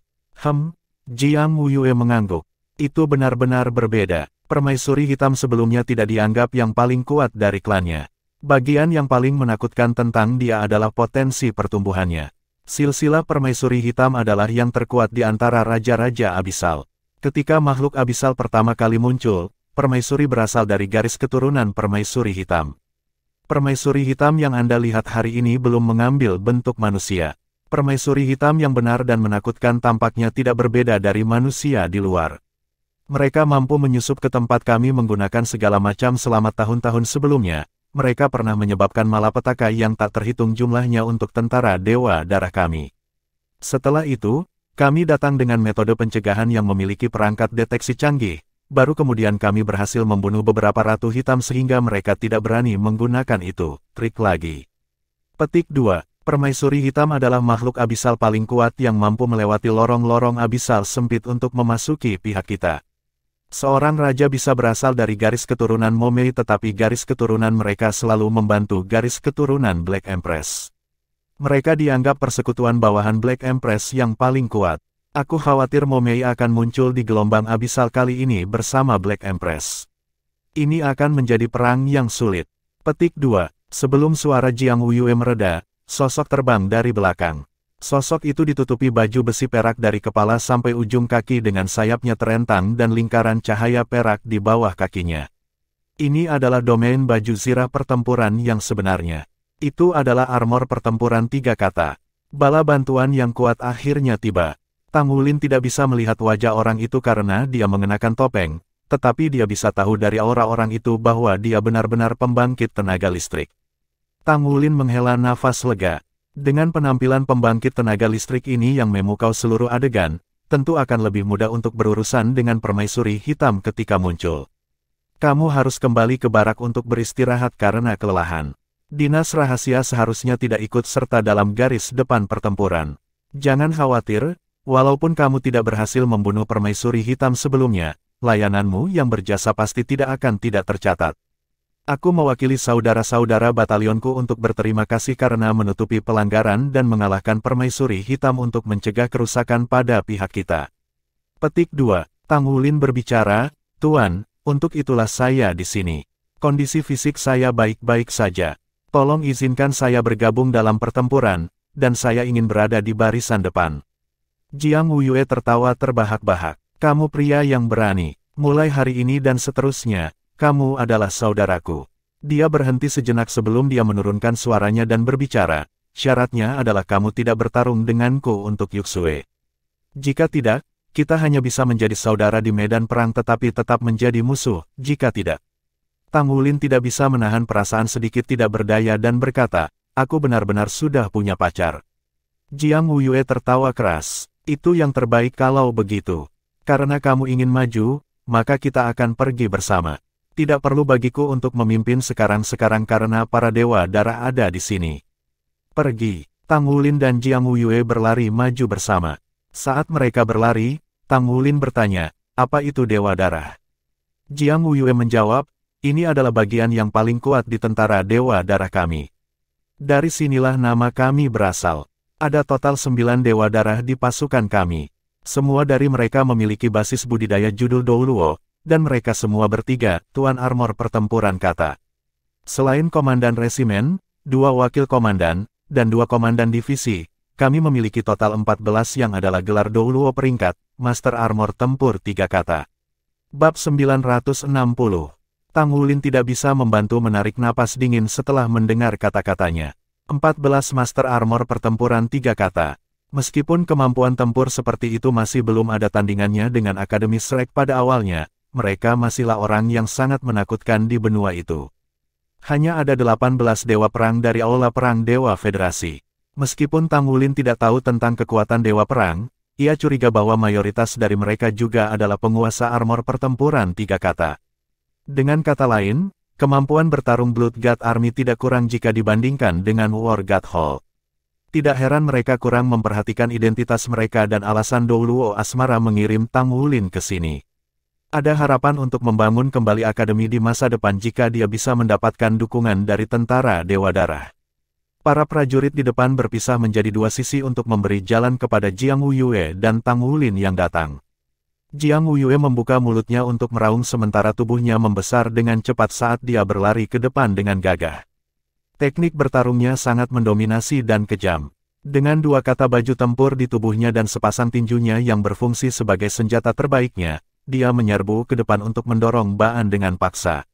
[SPEAKER 1] Jiang Wuyue mengangguk. Itu benar-benar berbeda. Permaisuri hitam sebelumnya tidak dianggap yang paling kuat dari klannya. Bagian yang paling menakutkan tentang dia adalah potensi pertumbuhannya. Silsilah permaisuri hitam adalah yang terkuat di antara raja-raja abisal. Ketika makhluk abisal pertama kali muncul, permaisuri berasal dari garis keturunan permaisuri hitam. Permaisuri hitam yang Anda lihat hari ini belum mengambil bentuk manusia. Permaisuri hitam yang benar dan menakutkan tampaknya tidak berbeda dari manusia di luar. Mereka mampu menyusup ke tempat kami menggunakan segala macam selama tahun-tahun sebelumnya. Mereka pernah menyebabkan malapetaka yang tak terhitung jumlahnya untuk tentara Dewa Darah kami. Setelah itu, kami datang dengan metode pencegahan yang memiliki perangkat deteksi canggih. Baru kemudian kami berhasil membunuh beberapa ratu hitam sehingga mereka tidak berani menggunakan itu. Trik lagi. Petik 2. Permaisuri hitam adalah makhluk abisal paling kuat yang mampu melewati lorong-lorong abisal sempit untuk memasuki pihak kita. Seorang raja bisa berasal dari garis keturunan Mo Mei tetapi garis keturunan mereka selalu membantu garis keturunan Black Empress. Mereka dianggap persekutuan bawahan Black Empress yang paling kuat. Aku khawatir Mo Mei akan muncul di gelombang abisal kali ini bersama Black Empress. Ini akan menjadi perang yang sulit. Petik 2. Sebelum suara Jiang Wuyue mereda, sosok terbang dari belakang. Sosok itu ditutupi baju besi perak dari kepala sampai ujung kaki dengan sayapnya terentang dan lingkaran cahaya perak di bawah kakinya. Ini adalah domain baju zirah pertempuran yang sebenarnya. Itu adalah armor pertempuran 3 kata. Bala bantuan yang kuat akhirnya tiba. Tang Wulin tidak bisa melihat wajah orang itu karena dia mengenakan topeng, tetapi dia bisa tahu dari aura orang itu bahwa dia benar-benar pembangkit tenaga listrik. Tang Wulin menghela nafas lega. Dengan penampilan pembangkit tenaga listrik ini yang memukau seluruh adegan, tentu akan lebih mudah untuk berurusan dengan permaisuri hitam ketika muncul. Kamu harus kembali ke barak untuk beristirahat karena kelelahan. Dinas rahasia seharusnya tidak ikut serta dalam garis depan pertempuran. Jangan khawatir, walaupun kamu tidak berhasil membunuh permaisuri hitam sebelumnya, layananmu yang berjasa pasti tidak akan tidak tercatat. Aku mewakili saudara-saudara batalionku untuk berterima kasih karena menutupi pelanggaran dan mengalahkan permaisuri hitam untuk mencegah kerusakan pada pihak kita. Petik 2. Tang Wulin berbicara, Tuan, untuk itulah saya di sini. Kondisi fisik saya baik-baik saja. Tolong izinkan saya bergabung dalam pertempuran, dan saya ingin berada di barisan depan. Jiang Wuyue tertawa terbahak-bahak. Kamu pria yang berani. Mulai hari ini dan seterusnya, kamu adalah saudaraku. Dia berhenti sejenak sebelum dia menurunkan suaranya dan berbicara. Syaratnya adalah kamu tidak bertarung denganku untuk Yuksue. Jika tidak, kita hanya bisa menjadi saudara di medan perang tetapi tetap menjadi musuh, jika tidak. Tang Wulin tidak bisa menahan perasaan sedikit tidak berdaya dan berkata, aku benar-benar sudah punya pacar. Jiang Wuyue tertawa keras. Itu yang terbaik kalau begitu. Karena kamu ingin maju, maka kita akan pergi bersama. Tidak perlu bagiku untuk memimpin sekarang-sekarang karena para dewa darah ada di sini. Pergi. Tang Wulin dan Jiang Wuyue berlari maju bersama. Saat mereka berlari, Tang Wulin bertanya, apa itu dewa darah? Jiang Wuyue menjawab, ini adalah bagian yang paling kuat di tentara dewa darah kami. Dari sinilah nama kami berasal. Ada total 9 dewa darah di pasukan kami. Semua dari mereka memiliki basis budidaya judul Douluo, dan mereka semua bertiga, Tuan Armor Pertempuran kata. Selain komandan resimen, 2 wakil komandan, dan 2 komandan divisi, kami memiliki total 14 yang adalah gelar Douluo peringkat, Master Armor Tempur 3 kata. Bab 960. Tang Wulin tidak bisa membantu menarik napas dingin setelah mendengar kata-katanya. 14 Master Armor Pertempuran 3 kata. Meskipun kemampuan tempur seperti itu masih belum ada tandingannya dengan Akademi Shrek pada awalnya, mereka masihlah orang yang sangat menakutkan di benua itu. Hanya ada 18 dewa perang dari Aula Perang Dewa Federasi. Meskipun Tang Wulin tidak tahu tentang kekuatan dewa perang, ia curiga bahwa mayoritas dari mereka juga adalah penguasa armor pertempuran 3 kata. Dengan kata lain, kemampuan bertarung Blood God Army tidak kurang jika dibandingkan dengan War God Hall. Tidak heran mereka kurang memperhatikan identitas mereka dan alasan Douluo Asmara mengirim Tang Wulin ke sini. Ada harapan untuk membangun kembali akademi di masa depan jika dia bisa mendapatkan dukungan dari tentara Dewa Darah. Para prajurit di depan berpisah menjadi dua sisi untuk memberi jalan kepada Jiang Wuyue dan Tang Wulin yang datang. Jiang Wuyue membuka mulutnya untuk meraung sementara tubuhnya membesar dengan cepat saat dia berlari ke depan dengan gagah. Teknik bertarungnya sangat mendominasi dan kejam. Dengan dua kata baju tempur di tubuhnya dan sepasang tinjunya yang berfungsi sebagai senjata terbaiknya, dia menyerbu ke depan untuk mendorong Baan dengan paksa.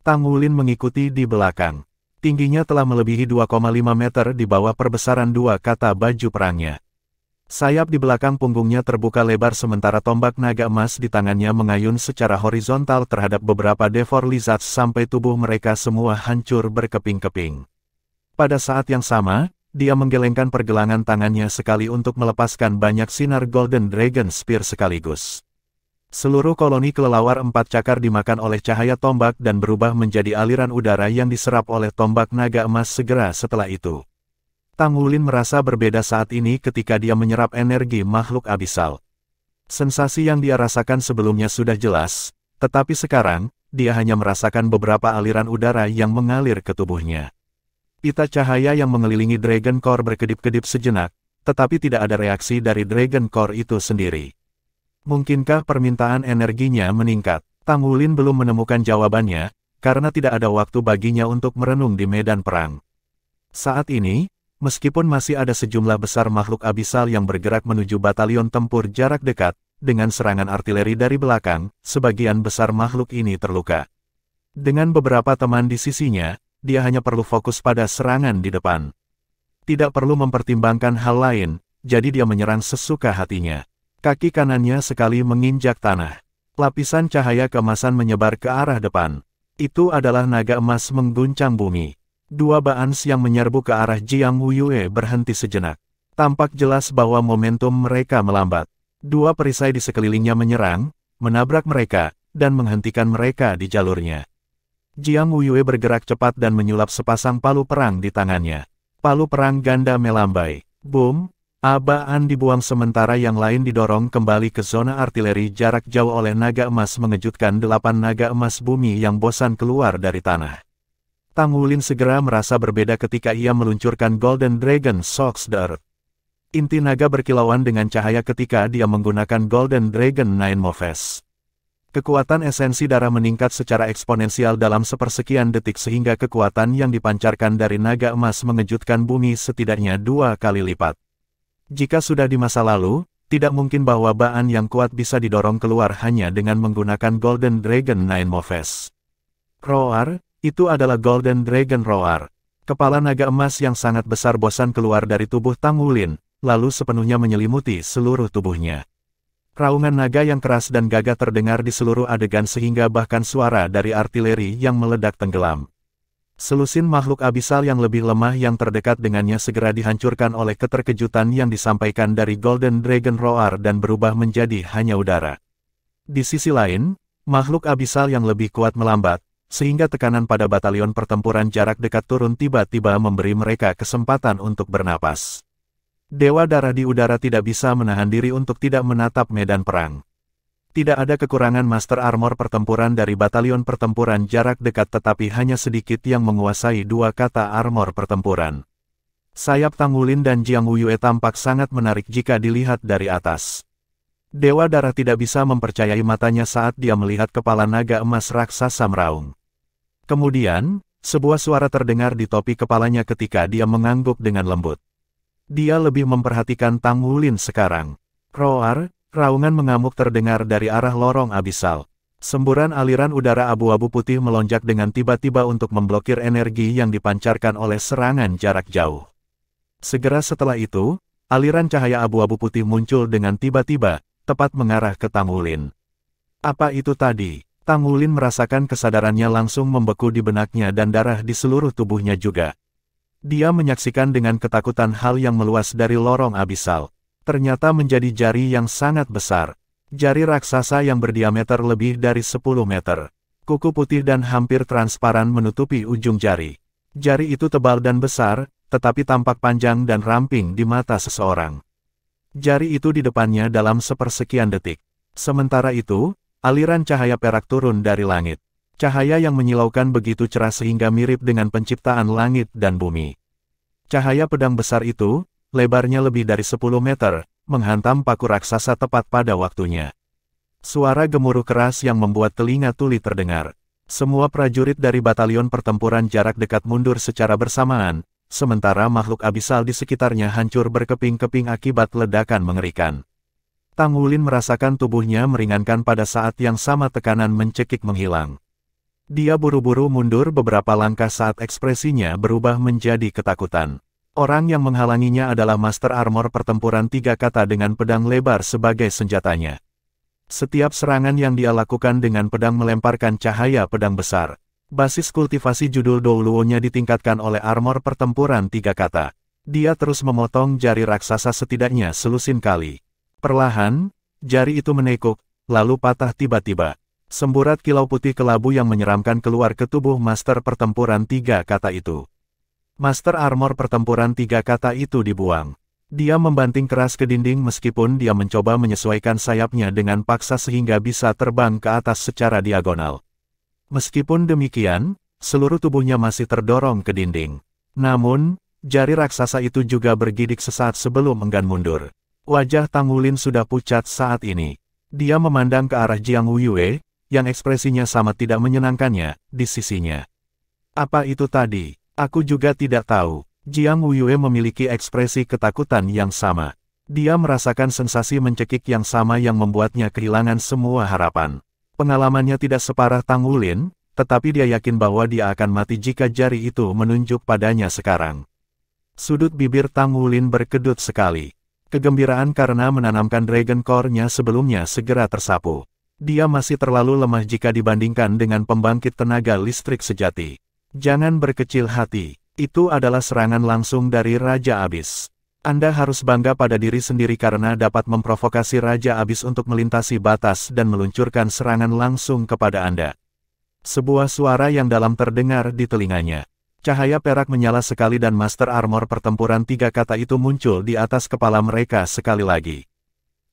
[SPEAKER 1] Tang Wulin mengikuti di belakang. Tingginya telah melebihi 2,5 meter di bawah perbesaran dua kata baju perangnya. Sayap di belakang punggungnya terbuka lebar sementara tombak naga emas di tangannya mengayun secara horizontal terhadap beberapa Devor Lizards sampai tubuh mereka semua hancur berkeping-keping. Pada saat yang sama, dia menggelengkan pergelangan tangannya sekali untuk melepaskan banyak sinar Golden Dragon Spear sekaligus. Seluruh koloni kelelawar empat cakar dimakan oleh cahaya tombak dan berubah menjadi aliran udara yang diserap oleh tombak naga emas segera setelah itu. Tang Wulin merasa berbeda saat ini ketika dia menyerap energi makhluk abisal. Sensasi yang dia rasakan sebelumnya sudah jelas, tetapi sekarang, dia hanya merasakan beberapa aliran udara yang mengalir ke tubuhnya. Pita cahaya yang mengelilingi Dragon Core berkedip-kedip sejenak, tetapi tidak ada reaksi dari Dragon Core itu sendiri. Mungkinkah permintaan energinya meningkat? Tang Wulin belum menemukan jawabannya, karena tidak ada waktu baginya untuk merenung di medan perang. Saat ini, meskipun masih ada sejumlah besar makhluk abisal yang bergerak menuju batalion tempur jarak dekat, dengan serangan artileri dari belakang, sebagian besar makhluk ini terluka. Dengan beberapa teman di sisinya, dia hanya perlu fokus pada serangan di depan. Tidak perlu mempertimbangkan hal lain, jadi dia menyerang sesuka hatinya. Kaki kanannya sekali menginjak tanah. Lapisan cahaya keemasan menyebar ke arah depan. Itu adalah naga emas mengguncang bumi. Dua Baans yang menyerbu ke arah Jiang Wuyue berhenti sejenak. Tampak jelas bahwa momentum mereka melambat. Dua perisai di sekelilingnya menyerang, menabrak mereka, dan menghentikan mereka di jalurnya. Jiang Wuyue bergerak cepat dan menyulap sepasang palu perang di tangannya. Palu perang ganda melambai. Boom! Baan dibuang sementara yang lain didorong kembali ke zona artileri jarak jauh oleh naga emas mengejutkan 8 naga emas bumi yang bosan keluar dari tanah. Tang Wulin segera merasa berbeda ketika ia meluncurkan Golden Dragon Shocks the Earth. Inti naga berkilauan dengan cahaya ketika dia menggunakan Golden Dragon Nine Moves. Kekuatan esensi darah meningkat secara eksponensial dalam sepersekian detik sehingga kekuatan yang dipancarkan dari naga emas mengejutkan bumi setidaknya 2 kali lipat. Jika sudah di masa lalu, tidak mungkin bahwa Baan yang kuat bisa didorong keluar hanya dengan menggunakan Golden Dragon Nine Moves. Roar, itu adalah Golden Dragon Roar. Kepala naga emas yang sangat besar bosan keluar dari tubuh Tang Wulin, lalu sepenuhnya menyelimuti seluruh tubuhnya. Raungan naga yang keras dan gagah terdengar di seluruh adegan sehingga bahkan suara dari artileri yang meledak tenggelam. Selusin makhluk abisal yang lebih lemah yang terdekat dengannya segera dihancurkan oleh keterkejutan yang disampaikan dari Golden Dragon Roar dan berubah menjadi hanya udara. Di sisi lain, makhluk abisal yang lebih kuat melambat, sehingga tekanan pada batalion pertempuran jarak dekat turun tiba-tiba memberi mereka kesempatan untuk bernapas. Dewa darah di udara tidak bisa menahan diri untuk tidak menatap medan perang. Tidak ada kekurangan master armor pertempuran dari batalion pertempuran jarak dekat tetapi hanya sedikit yang menguasai 2 kata armor pertempuran. Sayap Tang Wulin dan Jiang Wuyue tampak sangat menarik jika dilihat dari atas. Dewa darah tidak bisa mempercayai matanya saat dia melihat kepala naga emas raksasa meraung. Kemudian, sebuah suara terdengar di topi kepalanya ketika dia mengangguk dengan lembut. Dia lebih memperhatikan Tang Wulin sekarang. Roar! Raungan mengamuk terdengar dari arah lorong abisal. Semburan aliran udara abu-abu putih melonjak dengan tiba-tiba untuk memblokir energi yang dipancarkan oleh serangan jarak jauh. Segera setelah itu, aliran cahaya abu-abu putih muncul dengan tiba-tiba, tepat mengarah ke Tang Wulin. Apa itu tadi? Tang Wulin merasakan kesadarannya langsung membeku di benaknya dan darah di seluruh tubuhnya juga. Dia menyaksikan dengan ketakutan hal yang meluas dari lorong abisal. Ternyata menjadi jari yang sangat besar. Jari raksasa yang berdiameter lebih dari 10 meter. Kuku putih dan hampir transparan menutupi ujung jari. Jari itu tebal dan besar, tetapi tampak panjang dan ramping di mata seseorang. Jari itu di depannya dalam sepersekian detik. Sementara itu, aliran cahaya perak turun dari langit. Cahaya yang menyilaukan begitu cerah sehingga mirip dengan penciptaan langit dan bumi. Cahaya pedang besar itu, lebarnya lebih dari 10 meter, menghantam paku raksasa tepat pada waktunya. Suara gemuruh keras yang membuat telinga tuli terdengar. Semua prajurit dari batalion pertempuran jarak dekat mundur secara bersamaan, sementara makhluk abisal di sekitarnya hancur berkeping-keping akibat ledakan mengerikan. Tang Wulin merasakan tubuhnya meringankan pada saat yang sama tekanan mencekik menghilang. Dia buru-buru mundur beberapa langkah saat ekspresinya berubah menjadi ketakutan. Orang yang menghalanginya adalah Master Armor Pertempuran Tiga Kata dengan pedang lebar sebagai senjatanya. Setiap serangan yang dia lakukan dengan pedang melemparkan cahaya pedang besar. Basis kultivasi judul Douluo-nya ditingkatkan oleh armor pertempuran Tiga Kata. Dia terus memotong jari raksasa setidaknya selusin kali. Perlahan, jari itu menekuk, lalu patah tiba-tiba. Semburat kilau putih kelabu yang menyeramkan keluar ke tubuh Master Pertempuran Tiga Kata itu. Master Armor Pertempuran Tiga Kata itu dibuang. Dia membanting keras ke dinding meskipun dia mencoba menyesuaikan sayapnya dengan paksa sehingga bisa terbang ke atas secara diagonal. Meskipun demikian, seluruh tubuhnya masih terdorong ke dinding. Namun, jari raksasa itu juga bergidik sesaat sebelum enggan mundur. Wajah Tang Wulin sudah pucat saat ini. Dia memandang ke arah Jiang Wuyue, yang ekspresinya sama tidak menyenangkannya, di sisinya. Apa itu tadi? Aku juga tidak tahu. Jiang Wuyue memiliki ekspresi ketakutan yang sama. Dia merasakan sensasi mencekik yang sama yang membuatnya kehilangan semua harapan. Pengalamannya tidak separah Tang Wulin, tetapi dia yakin bahwa dia akan mati jika jari itu menunjuk padanya sekarang. Sudut bibir Tang Wulin berkedut sekali. Kegembiraan karena menanamkan Dragon Core-nya sebelumnya segera tersapu. Dia masih terlalu lemah jika dibandingkan dengan pembangkit tenaga listrik sejati. Jangan berkecil hati. Itu adalah serangan langsung dari Raja Abis. Anda harus bangga pada diri sendiri karena dapat memprovokasi Raja Abis untuk melintasi batas dan meluncurkan serangan langsung kepada Anda. Sebuah suara yang dalam terdengar di telinganya. Cahaya perak menyala sekali dan Master Armor Pertempuran Tiga Kata itu muncul di atas kepala mereka sekali lagi.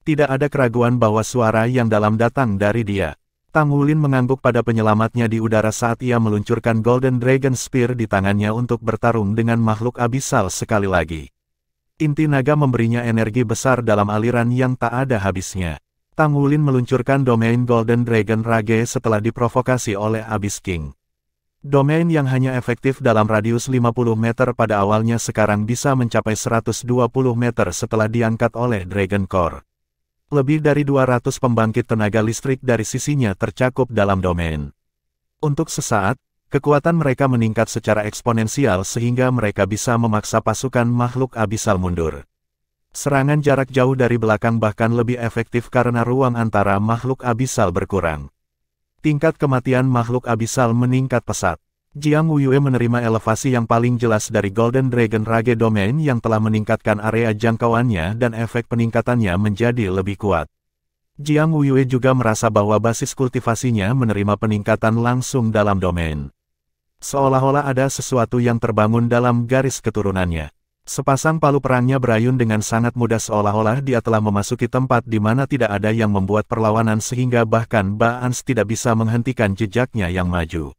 [SPEAKER 1] Tidak ada keraguan bahwa suara yang dalam datang dari dia. Tang Wulin mengangguk pada penyelamatnya di udara saat ia meluncurkan Golden Dragon Spear di tangannya untuk bertarung dengan makhluk abisal sekali lagi. Inti naga memberinya energi besar dalam aliran yang tak ada habisnya. Tang Wulin meluncurkan domain Golden Dragon Rage setelah diprovokasi oleh Abyss King. Domain yang hanya efektif dalam radius 50 meter pada awalnya sekarang bisa mencapai 120 meter setelah diangkat oleh Dragon Core. Lebih dari 200 pembangkit tenaga listrik dari sisinya tercakup dalam domain. Untuk sesaat, kekuatan mereka meningkat secara eksponensial sehingga mereka bisa memaksa pasukan makhluk abisal mundur. Serangan jarak jauh dari belakang bahkan lebih efektif karena ruang antara makhluk abisal berkurang. Tingkat kematian makhluk abisal meningkat pesat. Jiang Wuyue menerima elevasi yang paling jelas dari Golden Dragon Rage Domain yang telah meningkatkan area jangkauannya dan efek peningkatannya menjadi lebih kuat. Jiang Wuyue juga merasa bahwa basis kultivasinya menerima peningkatan langsung dalam domain. Seolah-olah ada sesuatu yang terbangun dalam garis keturunannya. Sepasang palu perangnya berayun dengan sangat mudah seolah-olah dia telah memasuki tempat di mana tidak ada yang membuat perlawanan sehingga bahkan Ba Ans tidak bisa menghentikan jejaknya yang maju.